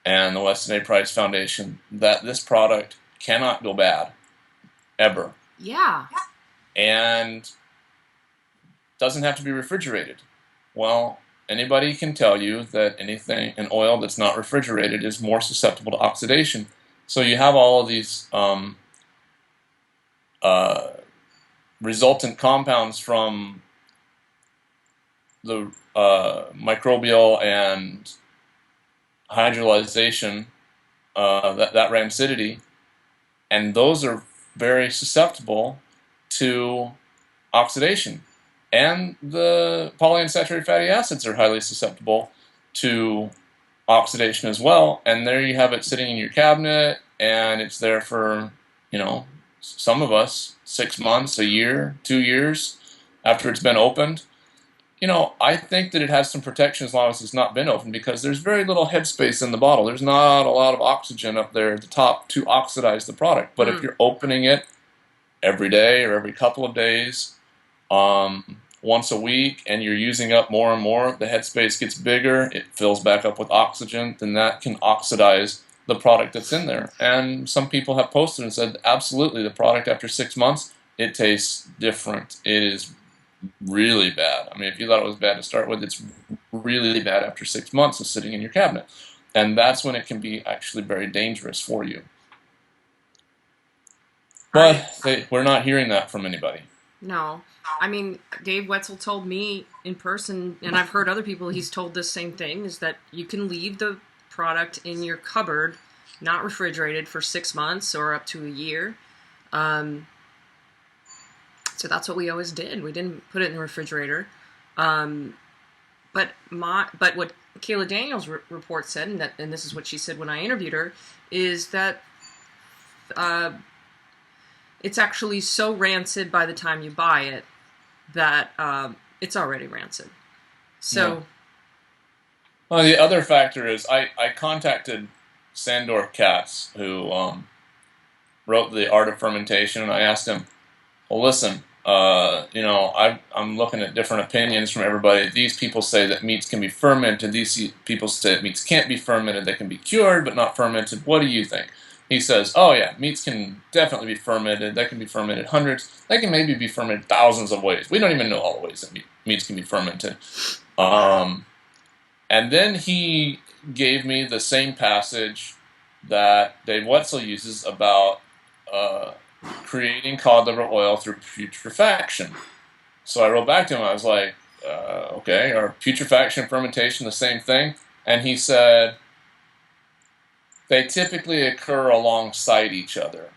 Speaker 2: and the Weston A. Price Foundation that this product cannot go bad, ever.
Speaker 1: Yeah.
Speaker 2: And doesn't have to be refrigerated. Well, anybody can tell you that an oil that's not refrigerated is more susceptible to oxidation. So you have all of these resultant compounds from the microbial and hydrolyzation, that rancidity, and those are very susceptible to oxidation. And the polyunsaturated fatty acids are highly susceptible to oxidation as well. And there you have it sitting in your cabinet, and it's there for, some of us, 6 months, a year, 2 years after it's been opened. I think that it has some protection as long as it's not been opened, because there's very little headspace in the bottle. There's not a lot of oxygen up there at the top to oxidize the product. But if you're opening it every day or every couple of days, once a week, and you're using up more and more, the headspace gets bigger, it fills back up with oxygen, then that can oxidize the product that's in there. And some people have posted and said, absolutely, the product after 6 months, it tastes different. It is really bad. I mean, if you thought it was bad to start with, it's really bad after 6 months of sitting in your cabinet. And that's when it can be actually very dangerous for you. But we're not hearing that from anybody.
Speaker 1: No. I mean, Dave Wetzel told me in person, and I've heard other people, he's told this same thing, is that you can leave the product in your cupboard, not refrigerated, for 6 months or up to a year. So that's what we always did. We didn't put it in the refrigerator. But what Kayla Daniels' report said, and this is what she said when I interviewed her, is that it's actually so rancid by the time you buy it that it's already rancid. So,
Speaker 2: Yeah. Well, the other factor is I contacted Sandor Katz, who wrote The Art of Fermentation, and I asked him, well, listen, I'm looking at different opinions from everybody. These people say that meats can be fermented. These people say that meats can't be fermented. They can be cured, but not fermented. What do you think? He says, oh, yeah, meats can definitely be fermented. They can be fermented hundreds. They can maybe be fermented thousands of ways. We don't even know all the ways that meats can be fermented. And then he gave me the same passage that Dave Wetzel uses about creating cod liver oil through putrefaction. So I wrote back to him. I was like, okay, are putrefaction and fermentation the same thing? And he said, they typically occur alongside each other.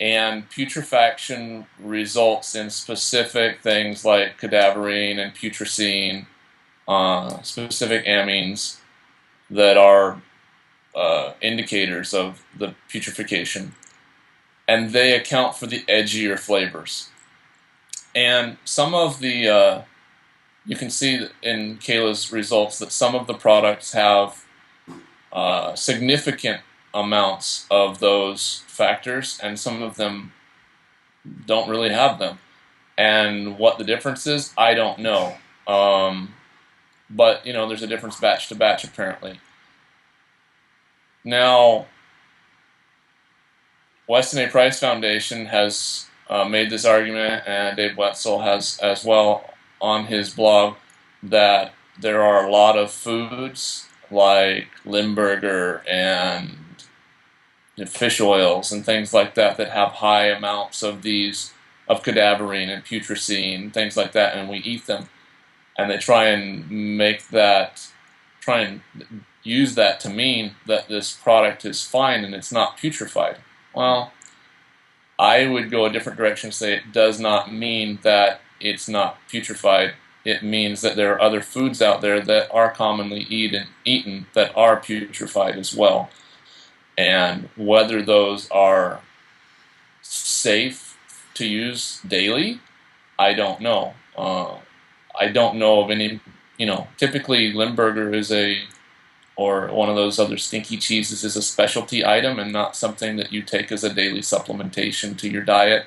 Speaker 2: And putrefaction results in specific things like cadaverine and putrescine, specific amines that are indicators of the putrefaction. And they account for the edgier flavors. And some of the, you can see in Kayla's results that some of the products have significant amounts of those factors, and some of them don't really have them. And what the difference is, I don't know. But, there's a difference batch to batch, apparently. Now, Weston A. Price Foundation has made this argument, and Dave Wetzel has as well on his blog, that there are a lot of foods like Limburger and fish oils and things like that that have high amounts of cadaverine and putrescine, things like that, and we eat them. And they try and use that to mean that this product is fine and it's not putrefied. Well, I would go a different direction and say it does not mean that it's not putrefied. It means that there are other foods out there that are commonly eaten that are putrefied as well. And whether those are safe to use daily, I don't know. I don't know of any, typically Limburger or one of those other stinky cheeses is a specialty item and not something that you take as a daily supplementation to your diet.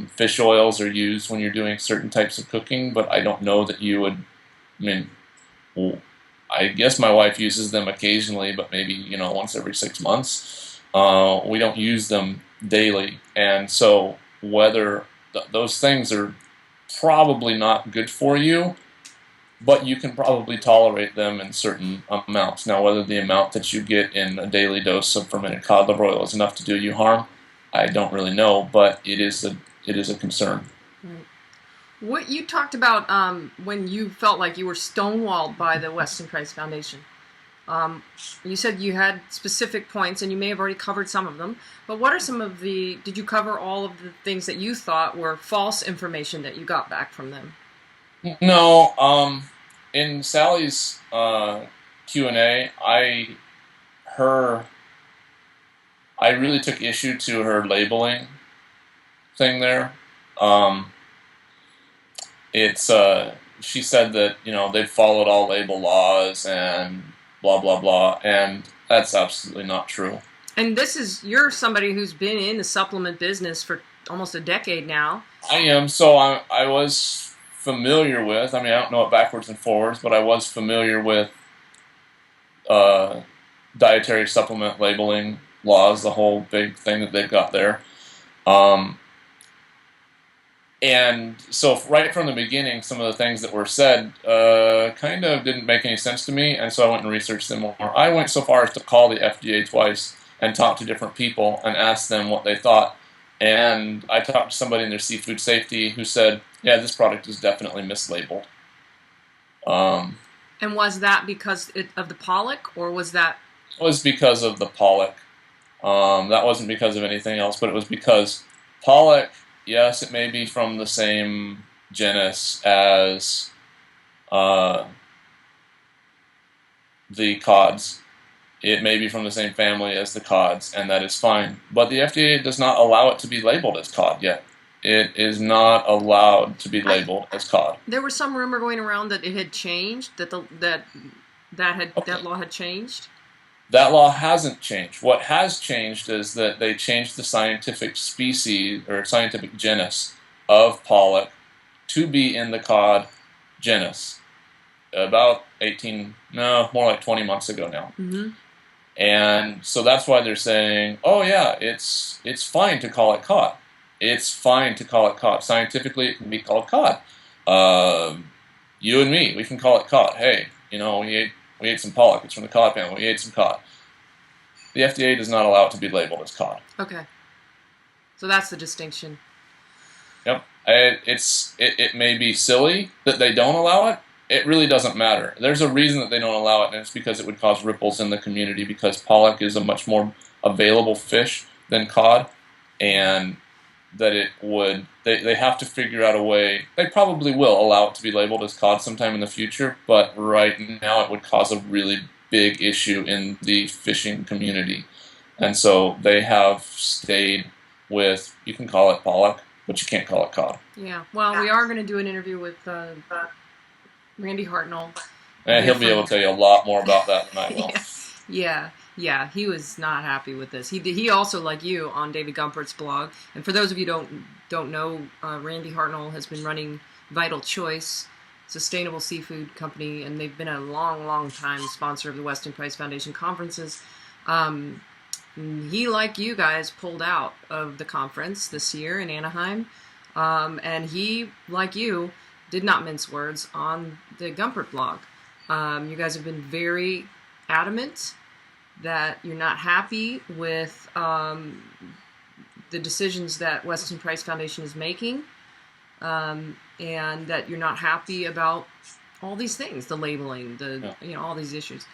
Speaker 2: Fish oils are used when you're doing certain types of cooking, but I don't know that you would, I guess my wife uses them occasionally, but maybe, once every 6 months. We don't use them daily. And so whether those things are probably not good for you, but you can probably tolerate them in certain amounts. Now, whether the amount that you get in a daily dose of fermented cod liver oil is enough to do you harm, I don't really know, but it is a concern.
Speaker 1: Right. What you talked about when you felt like you were stonewalled by the Weston Price Foundation. You said you had specific points, and you may have already covered some of them, but what are some of did you cover all of the things that you thought were false information that you got back from them?
Speaker 2: No, in Sally's Q&A, I really took issue to her labeling thing there. She said that, they've followed all label laws and blah, blah, blah, and that's absolutely not true.
Speaker 1: And you're somebody who's been in the supplement business for almost a decade now.
Speaker 2: I am, so I was familiar with, I don't know it backwards and forwards, but I was familiar with dietary supplement labeling laws, the whole big thing that they've got there. And so right from the beginning, some of the things that were said kind of didn't make any sense to me, and so I went and researched them more. I went so far as to call the FDA twice and talk to different people and ask them what they thought. And I talked to somebody in their seafood safety who said, yeah, this product is definitely mislabeled.
Speaker 1: And was that because of the pollock, or was that...
Speaker 2: It was because of the pollock. That wasn't because of anything else, but it was because pollock... Yes, it may be from the same genus as the cods. It may be from the same family as the cods, and that is fine. But the FDA does not allow it to be labeled as cod yet. It is not allowed to be labeled as cod.
Speaker 1: There was some rumor going around that it had changed, that that law had changed.
Speaker 2: That law hasn't changed. What has changed is that they changed the scientific species or scientific genus of pollock to be in the cod genus about more like 20 months ago now.
Speaker 1: Mm-hmm.
Speaker 2: And so that's why they're saying, oh yeah, it's fine to call it cod. It's fine to call it cod. Scientifically, it can be called cod. You and me, we can call it cod. Hey, we ate some pollock. It's from the cod family. We ate some cod. The FDA does not allow it to be labeled as cod.
Speaker 1: Okay. So that's the distinction.
Speaker 2: Yep. It may be silly that they don't allow it. It really doesn't matter. There's a reason that they don't allow it, and it's because it would cause ripples in the community, because pollock is a much more available fish than cod, and that they have to figure out a way. They probably will allow it to be labeled as cod sometime in the future, but right now it would cause a really big issue in the fishing community. And so they have stayed with, you can call it pollock, but you can't call it cod.
Speaker 1: Yeah. Well, we are going to do an interview with Randy Hartnell.
Speaker 2: And he'll be able to tell you a lot more about that than I will.
Speaker 1: Yeah, he was not happy with this. He also, like you, on David Gumpert's blog. And for those of you who don't know, Randy Hartnell has been running Vital Choice, sustainable seafood company, and they've been a long, long time sponsor of the Weston Price Foundation conferences. He, like you guys, pulled out of the conference this year in Anaheim, and he, like you, did not mince words on the Gumpert blog. You guys have been very adamant that you're not happy with the decisions that Weston Price Foundation is making, and that you're not happy about all these things, the labeling, all these issues.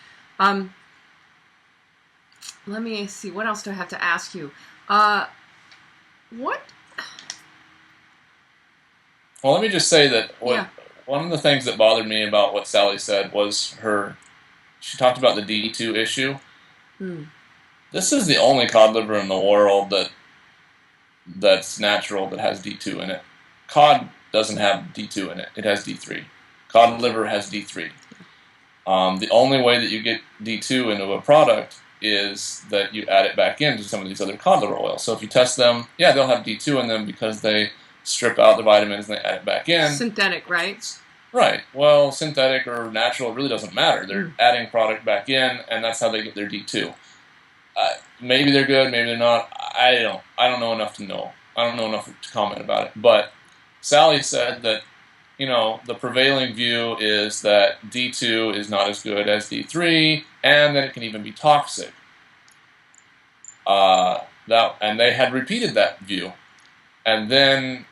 Speaker 1: Let me see, what else do I have to ask you? What?
Speaker 2: Well, let me just say that one of the things that bothered me about what Sally said was she talked about the D2 issue. This is the only cod liver in the world that's natural that has D2 in it. Cod doesn't have D2 in it. It has D3. Cod liver has D3. The only way that you get D2 into a product is that you add it back into some of these other cod liver oils. So if you test them, they'll have D2 in them because they strip out the vitamins and they add it back in.
Speaker 1: Synthetic, right?
Speaker 2: Right. Well, synthetic or natural, it really doesn't matter. They're adding product back in, and that's how they get their D2. Maybe they're good, maybe they're not. I don't know enough to know. I don't know enough to comment about it. But Sally said that, the prevailing view is that D2 is not as good as D3, and that it can even be toxic. And they had repeated that view. And then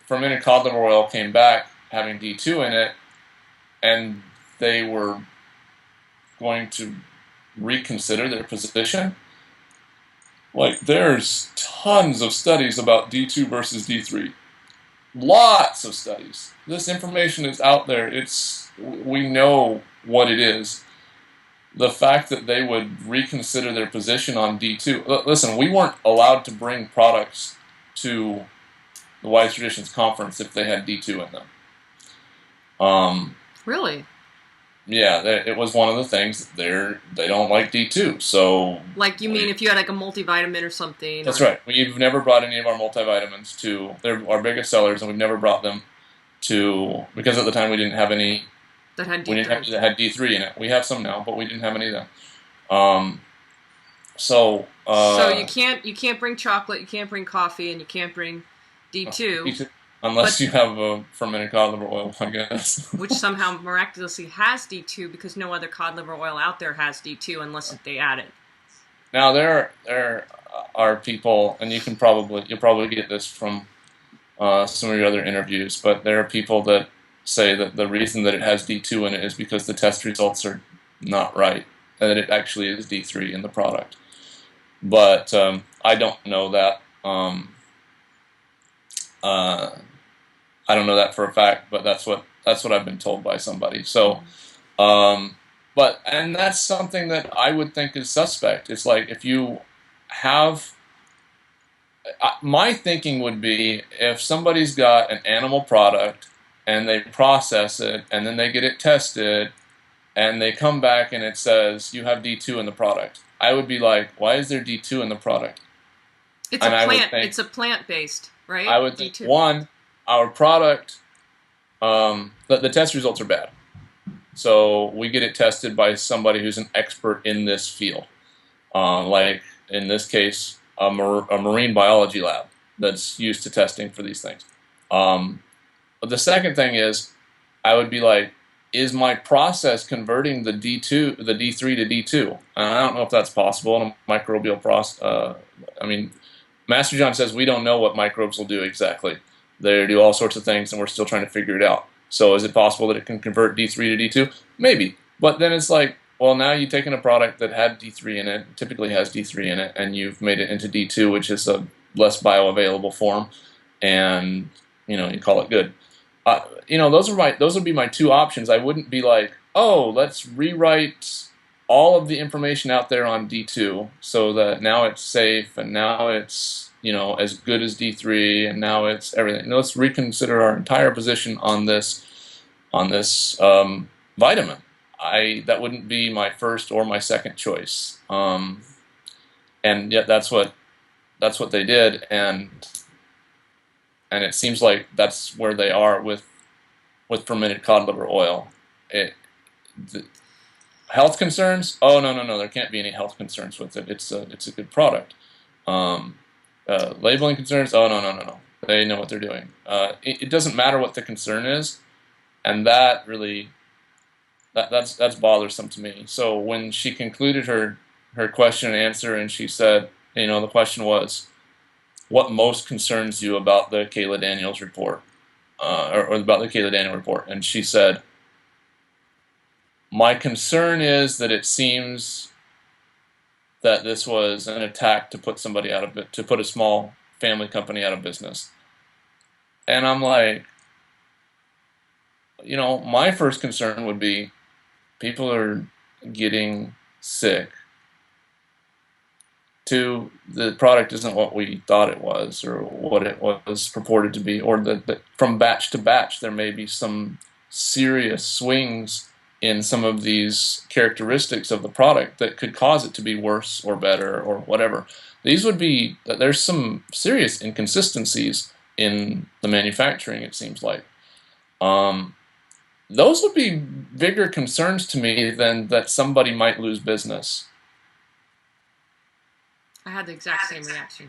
Speaker 2: fermented cod liver oil came back having D2 in it, and they were going to reconsider their position. Like, there's tons of studies about D2 versus D3. Lots of studies. This information is out there. We know what it is. The fact that they would reconsider their position on D2. Listen, we weren't allowed to bring products to the Wise Traditions Conference if they had D2 in them.
Speaker 1: Really?
Speaker 2: Yeah, it was one of the things that they don't like D2. So,
Speaker 1: like, you mean if you had like a multivitamin or something?
Speaker 2: That's right. We've never brought any of our multivitamins to. They're our biggest sellers, and we've never brought them to, because at the time we didn't have any
Speaker 1: that had D3.
Speaker 2: That had D3 in it. We have some now, but we didn't have any then. So
Speaker 1: you can't bring chocolate, you can't bring coffee, and you can't bring D2.
Speaker 2: Unless you have a fermented cod liver oil, I guess.
Speaker 1: Which somehow miraculously has D2, because no other cod liver oil out there has D2 unless they add it.
Speaker 2: Now there are people, and you'll probably get this from some of your other interviews, but there are people that say that the reason that it has D2 in it is because the test results are not right, and that it actually is D3 in the product. But I don't know that. I don't know that for a fact, but that's what I've been told by somebody. So, and that's something that I would think is suspect. It's like if you have, my thinking would be if somebody's got an animal product and they process it and then they get it tested and they come back and it says you have D2 in the product, I would be like, why is there D2 in the product?
Speaker 1: It's
Speaker 2: And
Speaker 1: a
Speaker 2: I would
Speaker 1: plant.
Speaker 2: think,
Speaker 1: It's a plant-based, right?
Speaker 2: I would think,
Speaker 1: D2.
Speaker 2: one, our product, the test results are bad. So we get it tested by somebody who's an expert in this field. Like in this case, a marine biology lab that's used to testing for these things. But the second thing is, I would be like, is my process converting the D2, the D3 to D2? And I don't know if that's possible in a microbial process. I mean, Master John says we don't know what microbes will do exactly. They do all sorts of things, and we're still trying to figure it out. So is it possible that it can convert D3 to D2? Maybe. But then it's like, well, now you've taken a product that had D3 in it, typically has D3 in it, and you've made it into D2, which is a less bioavailable form, and you call it good. Those would be my two options. I wouldn't be like, oh, let's rewrite all of the information out there on D2 so that now it's safe and now it's as good as D3 and now it's everything. Let's reconsider our entire position on this vitamin. That wouldn't be my first or my second choice. And yet that's what they did, and it seems like that's where they are with fermented cod liver oil. Health concerns? Oh, no, there can't be any health concerns with it. It's a good product. Labeling concerns? Oh, no. They know what they're doing. It doesn't matter what the concern is, and that really that's bothersome to me. So when she concluded her question and answer, and she said, the question was, what most concerns you about the Kayla Daniels report, or about the Kayla Daniel report? And she said, my concern is that it seems that this was an attack to put somebody out of it, to put a small family company out of business. And I'm like, my first concern would be people are getting sick. Two, the product isn't what we thought it was or what it was purported to be, or that from batch to batch there may be some serious swings in some of these characteristics of the product that could cause it to be worse or better or whatever. There's some serious inconsistencies in the manufacturing, it seems like. Those would be bigger concerns to me than that somebody might lose business.
Speaker 1: I had the exact same reaction.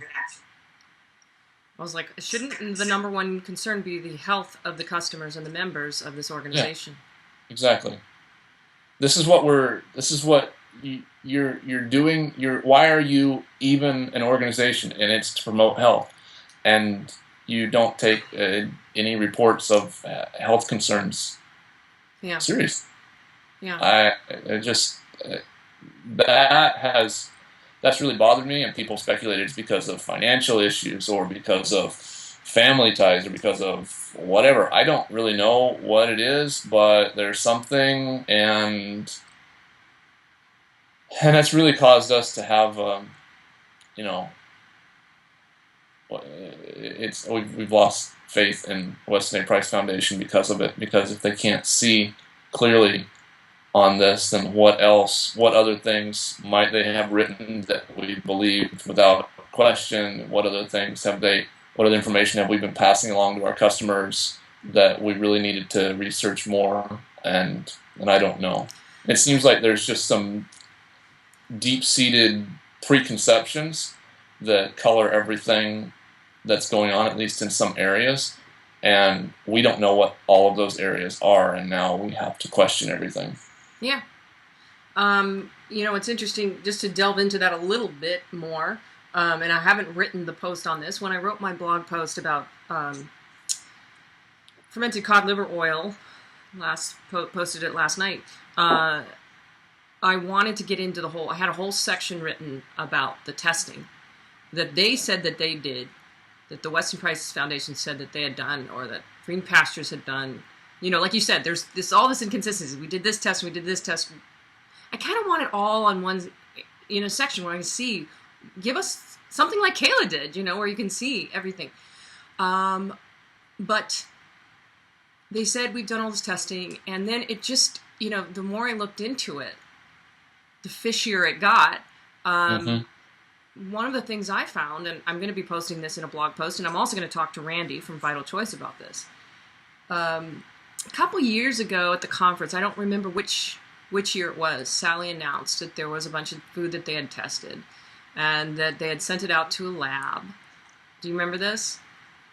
Speaker 1: I was like, shouldn't the number one concern be the health of the customers and the members of this organization?
Speaker 2: Yeah, exactly. This is what you're doing. Why are you even an organization? And it's to promote health, and you don't take any reports of health concerns serious.
Speaker 1: Yeah.
Speaker 2: That's really bothered me, and people speculated it's because of financial issues or because of family ties or because of whatever. I don't really know what it is, but there's something, and that's really caused us to have, we've lost faith in Weston A. Price Foundation because of it. Because if they can't see clearly on this, then what other things might they have written that we believe without question? What other information have we been passing along to our customers that we really needed to research more? And I don't know. It seems like there's just some deep-seated preconceptions that color everything that's going on, at least in some areas. And we don't know what all of those areas are, and now we have to question everything.
Speaker 1: Yeah. It's interesting just to delve into that a little bit more. And I haven't written the post on this. When I wrote my blog post about fermented cod liver oil, posted it last night, I wanted to get into I had a whole section written about the testing that they said that they did, that the Weston Price Foundation said that they had done, or that Pastures had done. Like you said, there's all this inconsistency. We did this test, we did this test. I kind of want it all on one, section where I can see. Give us something like Kayla did, where you can see everything. But they said we've done all this testing, and then it just, the more I looked into it, the fishier it got. One of the things I found, and I'm going to be posting this in a blog post, and I'm also going to talk to Randy from Vital Choice about this. A couple years ago at the conference, I don't remember which year it was, Sally announced that there was a bunch of food that they had tested and that they had sent it out to a lab. Do you remember this?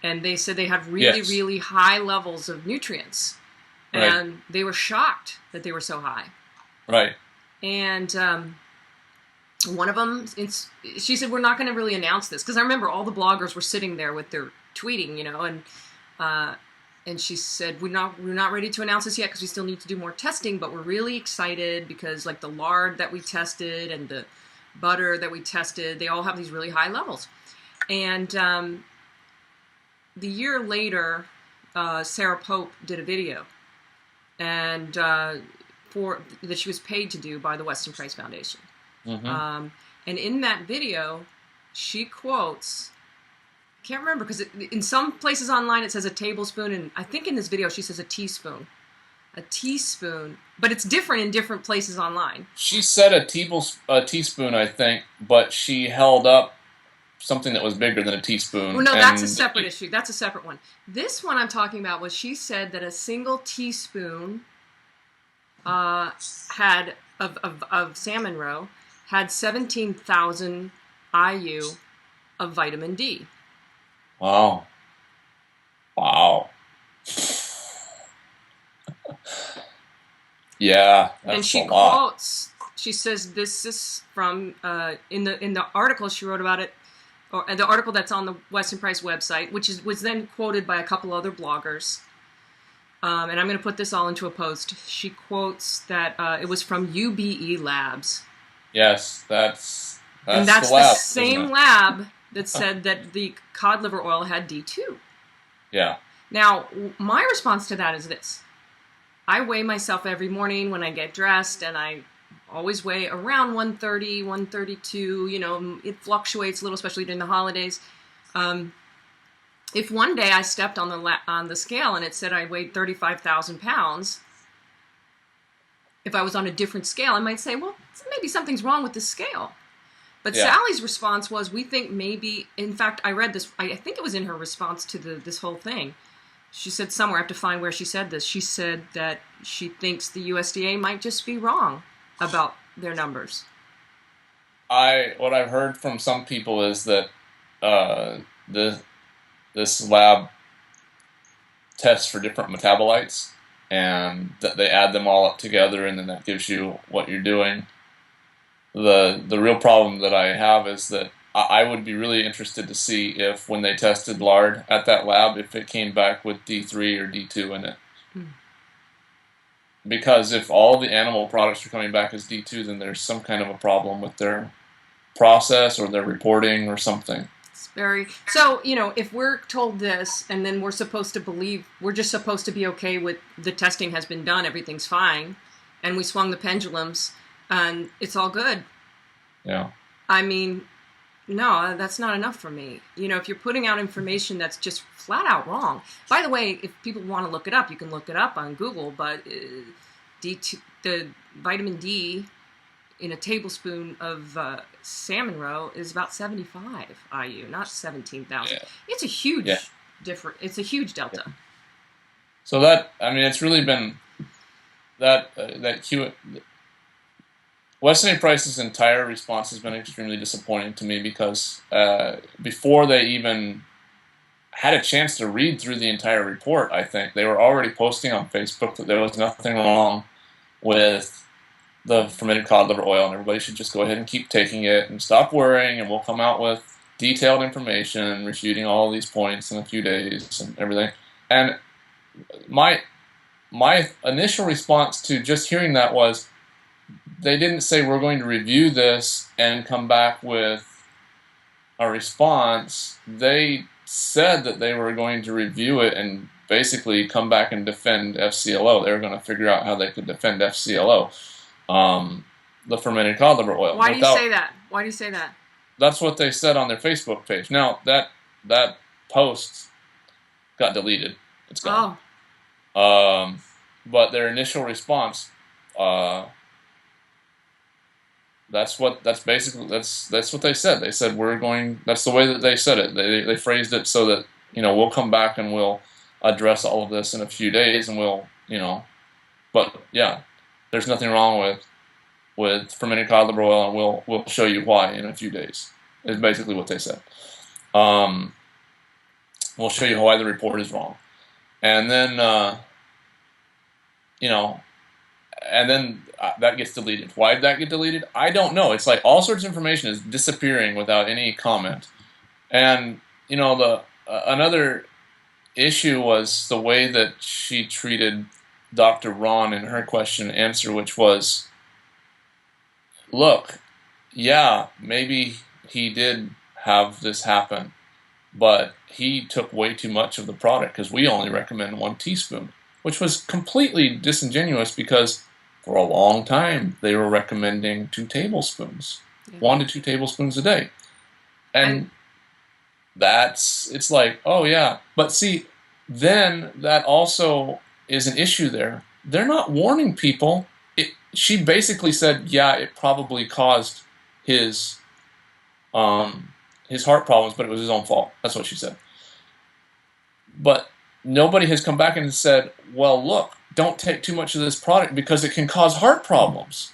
Speaker 1: And they said they had really,
Speaker 2: Yes.
Speaker 1: really high levels of nutrients. And
Speaker 2: Right.
Speaker 1: they were shocked that they were so high.
Speaker 2: Right.
Speaker 1: And one of them, she said, we're not going to really announce this. Because I remember all the bloggers were sitting there with their tweeting, and she said, we're not ready to announce this yet because we still need to do more testing, but we're really excited because like the lard that we tested and the butter that we tested, they all have these really high levels. And the year later, Sarah Pope did a video, and that she was paid to do by the Weston Price Foundation. And in that video, she quotes, I can't remember because in some places online it says a tablespoon, and I think in this video she says a teaspoon, but it's different in different places online.
Speaker 2: She said a teaspoon, I think, but she held up something that was bigger than a teaspoon.
Speaker 1: Well, no, that's a separate issue. That's a separate one. This one I'm talking about was she said that a single teaspoon had of salmon roe had 17,000 IU of vitamin D.
Speaker 2: Wow. Yeah, that's
Speaker 1: And she
Speaker 2: a lot.
Speaker 1: quotes. She says this is from in the article she wrote about it, or the article that's on the Weston Price website, which was then quoted by a couple other bloggers. And I'm going to put this all into a post. She quotes that it was from UBE Labs.
Speaker 2: Yes, that's
Speaker 1: and that's
Speaker 2: the lab,
Speaker 1: the same
Speaker 2: isn't it?
Speaker 1: lab that said that the cod liver oil had D2.
Speaker 2: Yeah.
Speaker 1: Now, my response to that is this. I weigh myself every morning when I get dressed, and I always weigh around 130, 132. It fluctuates a little, especially during the holidays. If one day I stepped on the scale and it said I weighed 35,000 pounds, if I was on a different scale, I might say, well, maybe something's wrong with the scale. But
Speaker 2: Yeah.
Speaker 1: Sally's response was, we think maybe, in fact, I read this, I think it was in her response to this whole thing. She said somewhere, I have to find where she said this, she said that she thinks the USDA might just be wrong about their numbers.
Speaker 2: What I've heard from some people is that this lab tests for different metabolites, and that they add them all up together, and then that gives you what you're doing. The real problem that I have is that I would be really interested to see if, when they tested lard at that lab, if it came back with D3 or D2 in it. Because if all the animal products are coming back as D2, then there's some kind of a problem with their process or their reporting or something.
Speaker 1: So, if we're told this, and then we're supposed to believe, we're just supposed to be okay with the testing has been done, everything's fine, and we swung the pendulums, and it's all good.
Speaker 2: Yeah.
Speaker 1: I mean, no, that's not enough for me. If you're putting out information that's just flat out wrong. By the way, if people want to look it up, you can look it up on Google, but D2, the vitamin D in a tablespoon of salmon roe is about 75 IU, not 17,000.
Speaker 2: Yeah.
Speaker 1: It's a huge It's a huge delta.
Speaker 2: Yeah. So it's really been that Weston Price's entire response has been extremely disappointing to me, because before they even had a chance to read through the entire report, I think they were already posting on Facebook that there was nothing wrong with the fermented cod liver oil, and everybody should just go ahead and keep taking it and stop worrying, and we'll come out with detailed information refuting all these points in a few days and everything. And my initial response to just hearing that was, they didn't say we're going to review this and come back with a response. They said that they were going to review it and basically come back and defend FCLO. They were going to figure out how they could defend FCLO. the fermented cod liver oil.
Speaker 1: Why do you say that? Why do you say that?
Speaker 2: That's what they said on their Facebook page. Now, that post got deleted. It's gone. But their initial response, that's what they said. They said that's the way that they said it. They phrased it so that, we'll come back and we'll address all of this in a few days, and but yeah, there's nothing wrong with fermented cod liver oil, and we'll show you why in a few days. Is basically what they said. We'll show you why the report is wrong, and then that gets deleted. Why did that get deleted? I don't know. It's like all sorts of information is disappearing without any comment. And another issue was the way that she treated Dr. Ron in her question and answer, which was, look, yeah, maybe he did have this happen, but he took way too much of the product because we only recommend 1 teaspoon, which was completely disingenuous because for a long time they were recommending 2 tablespoons, 1 to 2 tablespoons a day. And it's like, oh yeah. But see, then that also is an issue there. They're not warning people. She basically said, yeah, it probably caused his heart problems, but it was his own fault. That's what she said. But nobody has come back and said, well, look, don't take too much of this product because it can cause heart problems.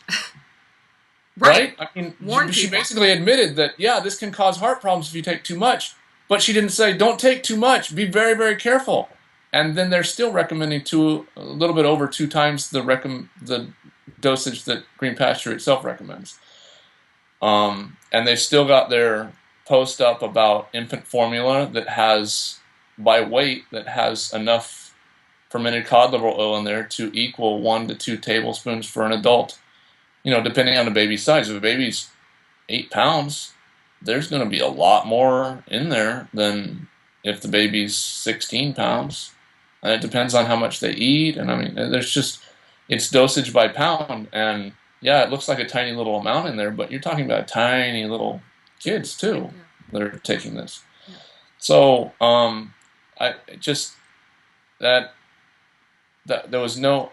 Speaker 2: Right? I mean, she basically admitted that, yeah, this can cause heart problems if you take too much, but she didn't say, don't take too much, be very, very careful. And then they're still recommending a little bit over 2 times the dosage that Green Pasture itself recommends. And they've still got their post up about infant formula that has, by weight, that has enough fermented cod liver oil in there to equal 1 to 2 tablespoons for an adult. Depending on the baby's size. If a baby's 8 pounds, there's going to be a lot more in there than if the baby's 16 pounds. And it depends on how much they eat. And I mean, it's dosage by pound. And yeah, it looks like a tiny little amount in there, but you're talking about tiny little kids too that are taking this. Yeah. So, there was no.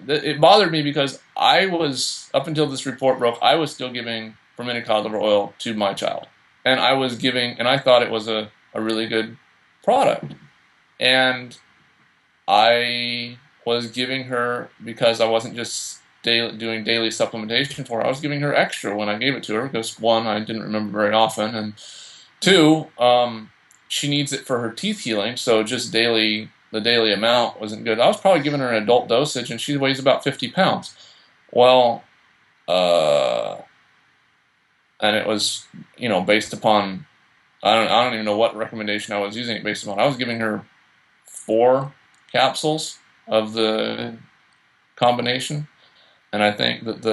Speaker 2: It bothered me because I was, up until this report broke, I was still giving fermented cod liver oil to my child, and I thought it was a really good product, and I was giving her, because I wasn't just doing daily supplementation for her, I was giving her extra when I gave it to her, because 1, I didn't remember very often, and 2, she needs it for her teeth healing, so just the daily amount wasn't good. I was probably giving her an adult dosage, and she weighs about 50 pounds. Well, and it was, based upon, I don't even know what recommendation I was using it based upon. I was giving her 4 capsules of the combination, and I think that's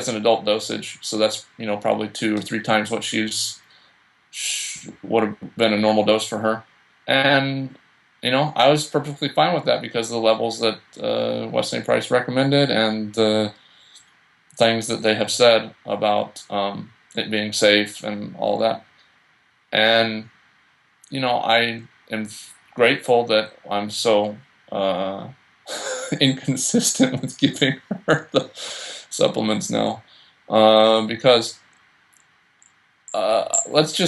Speaker 2: an adult dosage, so that's, probably 2 or 3 times what would have been a normal dose for her. And I was perfectly fine with that because of the levels that Weston Price recommended and the things that they have said about it being safe and all that. And I am grateful that I'm so inconsistent with giving her the supplements now, because let's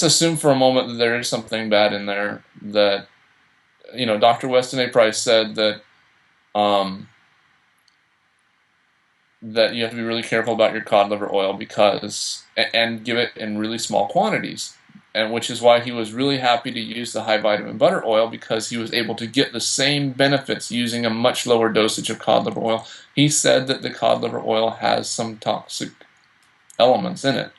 Speaker 2: assume for a moment that there is something bad in there, that Dr. Weston A. Price said that that you have to be really careful about your cod liver oil and give it in really small quantities, and which is why he was really happy to use the high vitamin butter oil, because he was able to get the same benefits using a much lower dosage of cod liver oil. He said that the cod liver oil has some toxic elements in it,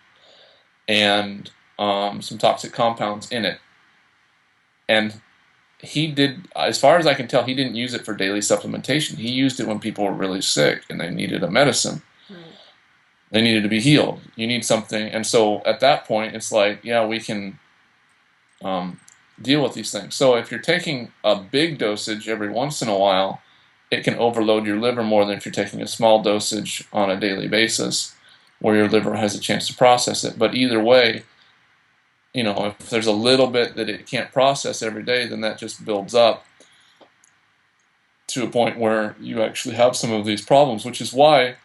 Speaker 2: and some toxic compounds in it. And he did, as far as I can tell, he didn't use it for daily supplementation. He used it when people were really sick and they needed a medicine. Right. They needed to be healed. You need something. And so at that point, it's like, yeah, we can deal with these things. So if you're taking a big dosage every once in a while, it can overload your liver more than if you're taking a small dosage on a daily basis, where your liver has a chance to process it. But either way, if there's a little bit that it can't process every day, then that just builds up to a point where you actually have some of these problems, which is why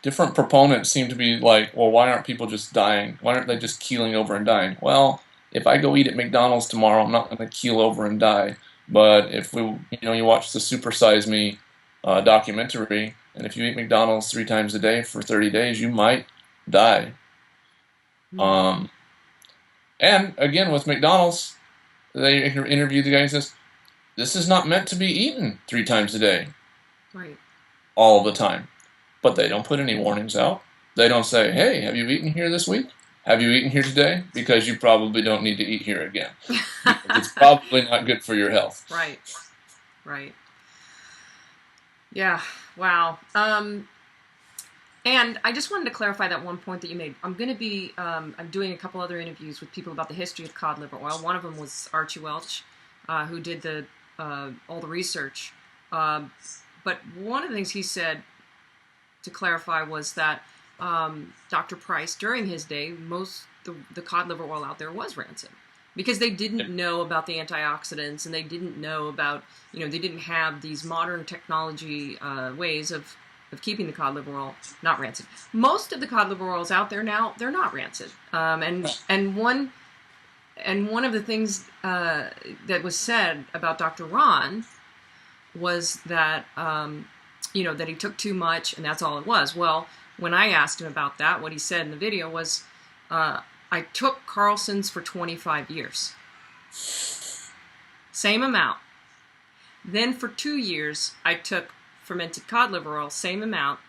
Speaker 2: different proponents seem to be like, well, why aren't people just dying? Why aren't they just keeling over and dying? Well, if I go eat at McDonald's tomorrow, I'm not going to keel over and die. But if you watch the Super Size Me documentary, and if you eat McDonald's 3 times a day for 30 days, you might die. And again, with McDonald's, they interview the guy and says, this is not meant to be eaten 3 times a day.
Speaker 1: Right.
Speaker 2: All the time. But they don't put any warnings out. They don't say, hey, have you eaten here this week? Have you eaten here today? Because you probably don't need to eat here again. It's probably not good for your health.
Speaker 1: Right. Right. Yeah. Wow. And I just wanted to clarify that one point that you made. I'm going to be I'm doing a couple other interviews with people about the history of cod liver oil. One of them was Archie Welch, who did all the research. But one of the things he said, to clarify, was that Dr. Price, during his day, the cod liver oil out there was rancid, because they didn't know about the antioxidants, and they didn't know about, they didn't have these modern technology ways of keeping the cod liver oil not rancid. Most of the cod liver oils out there now, they're not rancid. And one of the things that was said about Dr. Ron was that that he took too much, and that's all it was. Well, when I asked him about that, what he said in the video was, I took Carlson's for 25 years. Same amount. Then for 2 years, I took fermented cod liver oil, same amount,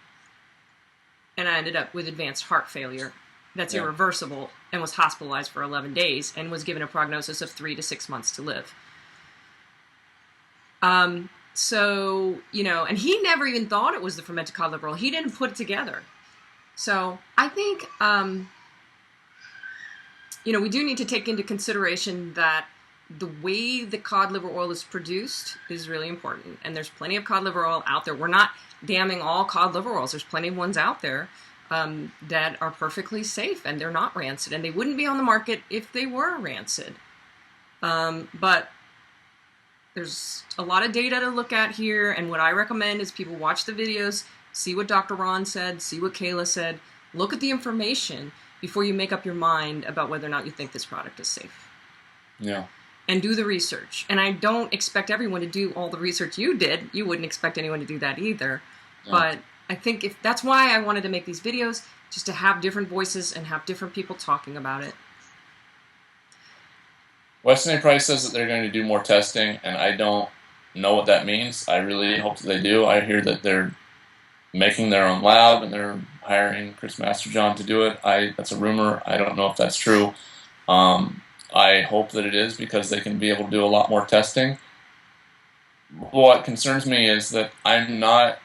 Speaker 1: and I ended up with advanced heart failure. That's irreversible, and was hospitalized for 11 days, and was given a prognosis of 3 to 6 months to live. So, and he never even thought it was the fermented cod liver oil. He didn't put it together. So I think, we do need to take into consideration that the way the cod liver oil is produced is really important. And there's plenty of cod liver oil out there. We're not damning all cod liver oils. There's plenty of ones out there that are perfectly safe, and they're not rancid. And they wouldn't be on the market if they were rancid. But there's a lot of data to look at here, and what I recommend is people watch the videos, see what Dr. Ron said, see what Kayla said, look at the information before you make up your mind about whether or not you think this product is safe.
Speaker 2: Yeah.
Speaker 1: And do the research. And I don't expect everyone to do all the research you did. You wouldn't expect anyone to do that either. Yeah. But I think that's why I wanted to make these videos, just to have different voices and have different people talking about it.
Speaker 2: Weston A. Price says that they're going to do more testing, and I don't know what that means. I really hope that they do. I hear that they're making their own lab, and they're hiring Chris Masterjohn to do it. That's a rumor. I don't know if that's true. I hope that it is, because they can be able to do a lot more testing. What concerns me is that I'm not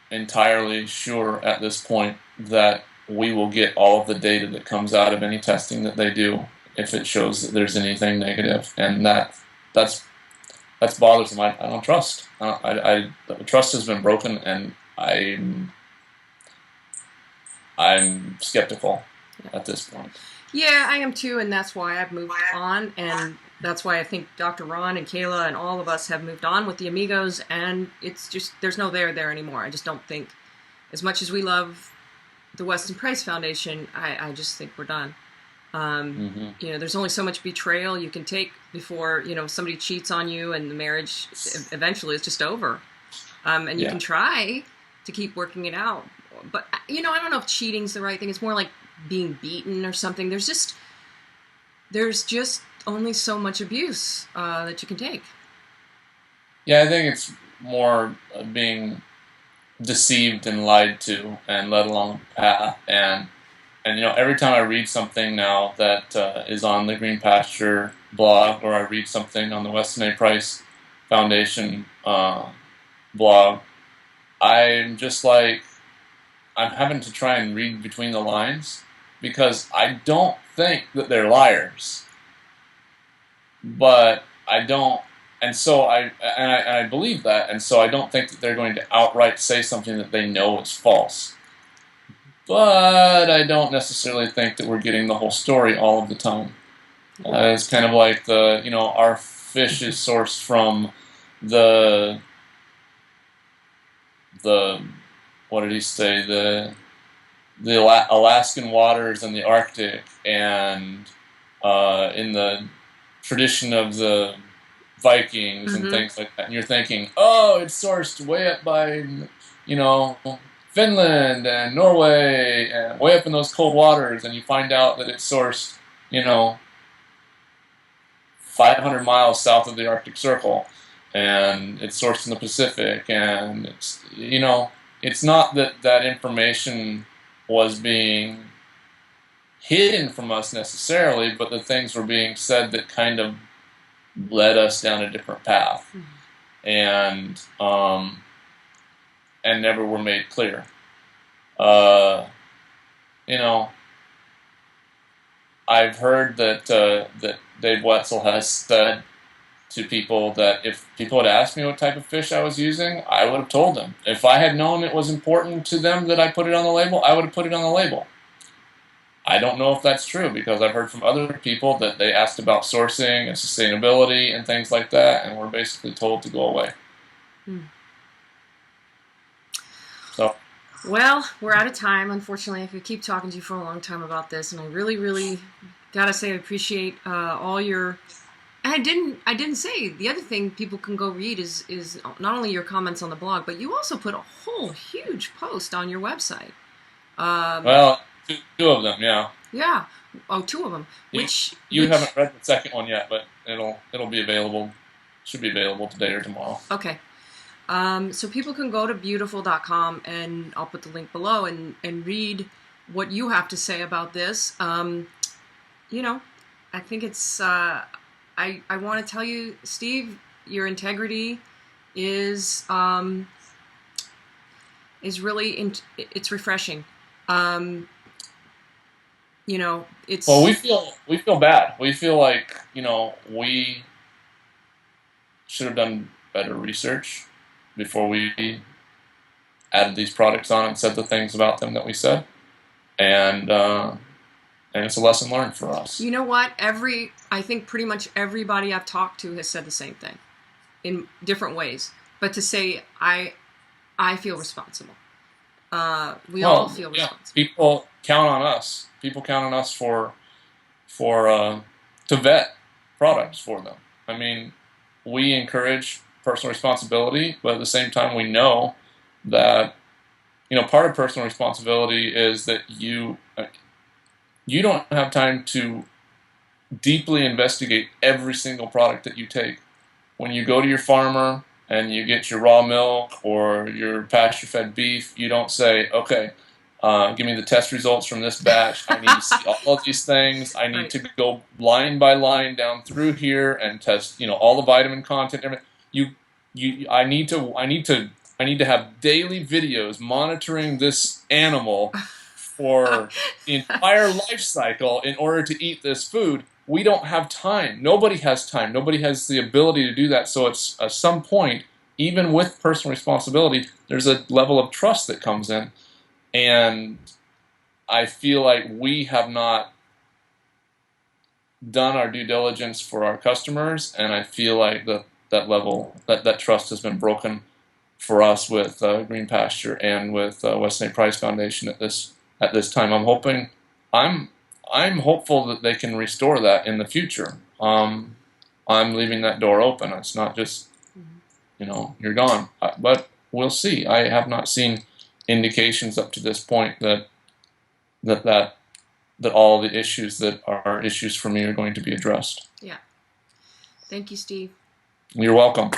Speaker 2: entirely sure at this point that we will get all of the data that comes out of any testing that they do, if it shows that there's anything negative, and that's bothersome. I don't trust. The trust has been broken, and I'm skeptical at this point.
Speaker 1: Yeah, I am too, and that's why I've moved on, and that's why I think Dr. Ron and Kayla and all of us have moved on with the Amigos, and it's just, there's no there anymore. I just don't think, as much as we love the Weston Price Foundation, I just think we're done. There's only so much betrayal you can take before, somebody cheats on you, and the marriage eventually is just over. And you can try to keep working it out. But, I don't know if cheating's the right thing. It's more like being beaten or something. There's just only so much abuse that you can take. Yeah,
Speaker 2: I think it's more being deceived and lied to and led along the path. And every time I read something now that is on the Green Pasture blog, or I read something on the Weston A. Price Foundation blog, I'm just like, I'm having to try and read between the lines, because I don't think that they're liars, but I don't And so I believe that, and so I don't think that they're going to outright say something that they know is false. But I don't necessarily think that we're getting the whole story all of the time. It's kind of like our fish is sourced from the what did he say, the Alaskan waters and the Arctic, and in the tradition of the Vikings and things like that. And you're thinking, oh, it's sourced way up by, Finland and Norway and way up in those cold waters, and you find out that it's sourced, 500 miles south of the Arctic Circle, and it's sourced in the Pacific, and it's not that that information was being hidden from us necessarily, but the things were being said that kind of led us down a different path, and never were made clear. I've heard that Dave Wetzel has said to people that if people had asked me what type of fish I was using, I would have told them. If I had known it was important to them that I put it on the label, I would have put it on the label. I don't know if that's true, because I've heard from other people that they asked about sourcing and sustainability and things like that, and were basically told to go away. So,
Speaker 1: well, we're out of time, unfortunately. I could keep talking to you for a long time about this, and I really, really gotta say I appreciate all your. And I didn't say the other thing people can go read is not only your comments on the blog, but you also put a whole huge post on your website.
Speaker 2: Well, two of them, yeah.
Speaker 1: Yeah. Oh, two of them. Which
Speaker 2: haven't read the second one yet, but it'll be available. Should be available today or tomorrow.
Speaker 1: Okay. So people can go to beautiful.com, and I'll put the link below, and read what you have to say about this. I think it's. I want to tell you, Steve, your integrity is really it's refreshing. It's.
Speaker 2: Well, we feel bad. We feel like we should have done better research before we added these products on and said the things about them that we said, and it's a lesson learned for us.
Speaker 1: You know what? I think pretty much everybody I've talked to has said the same thing in different ways. But to say I feel responsible. We all feel responsible.
Speaker 2: People count on us. People count on us for to vet products for them. I mean, we encourage personal responsibility, but at the same time, we know that part of personal responsibility is that you don't have time to deeply investigate every single product that you take. When you go to your farmer and you get your raw milk or your pasture-fed beef, you don't say, okay, give me the test results from this batch. I need to see all of these things. I need to go line by line down through here and test, all the vitamin content. I need to have daily videos monitoring this animal for the entire life cycle in order to eat this food. We don't have time. Nobody has time. Nobody has the ability to do that. So it's at some point, even with personal responsibility, there's a level of trust that comes in. And I feel like we have not done our due diligence for our customers, and I feel like that trust has been broken for us with Green Pasture and with Weston A. Price Foundation at this time. I'm hopeful that they can restore that in the future. I'm leaving that door open. It's not just you're gone, but we'll see. I have not seen indications up to this point that all the issues that are issues for me are going to be addressed.
Speaker 1: Yeah. Thank you, Steve.
Speaker 2: You're welcome.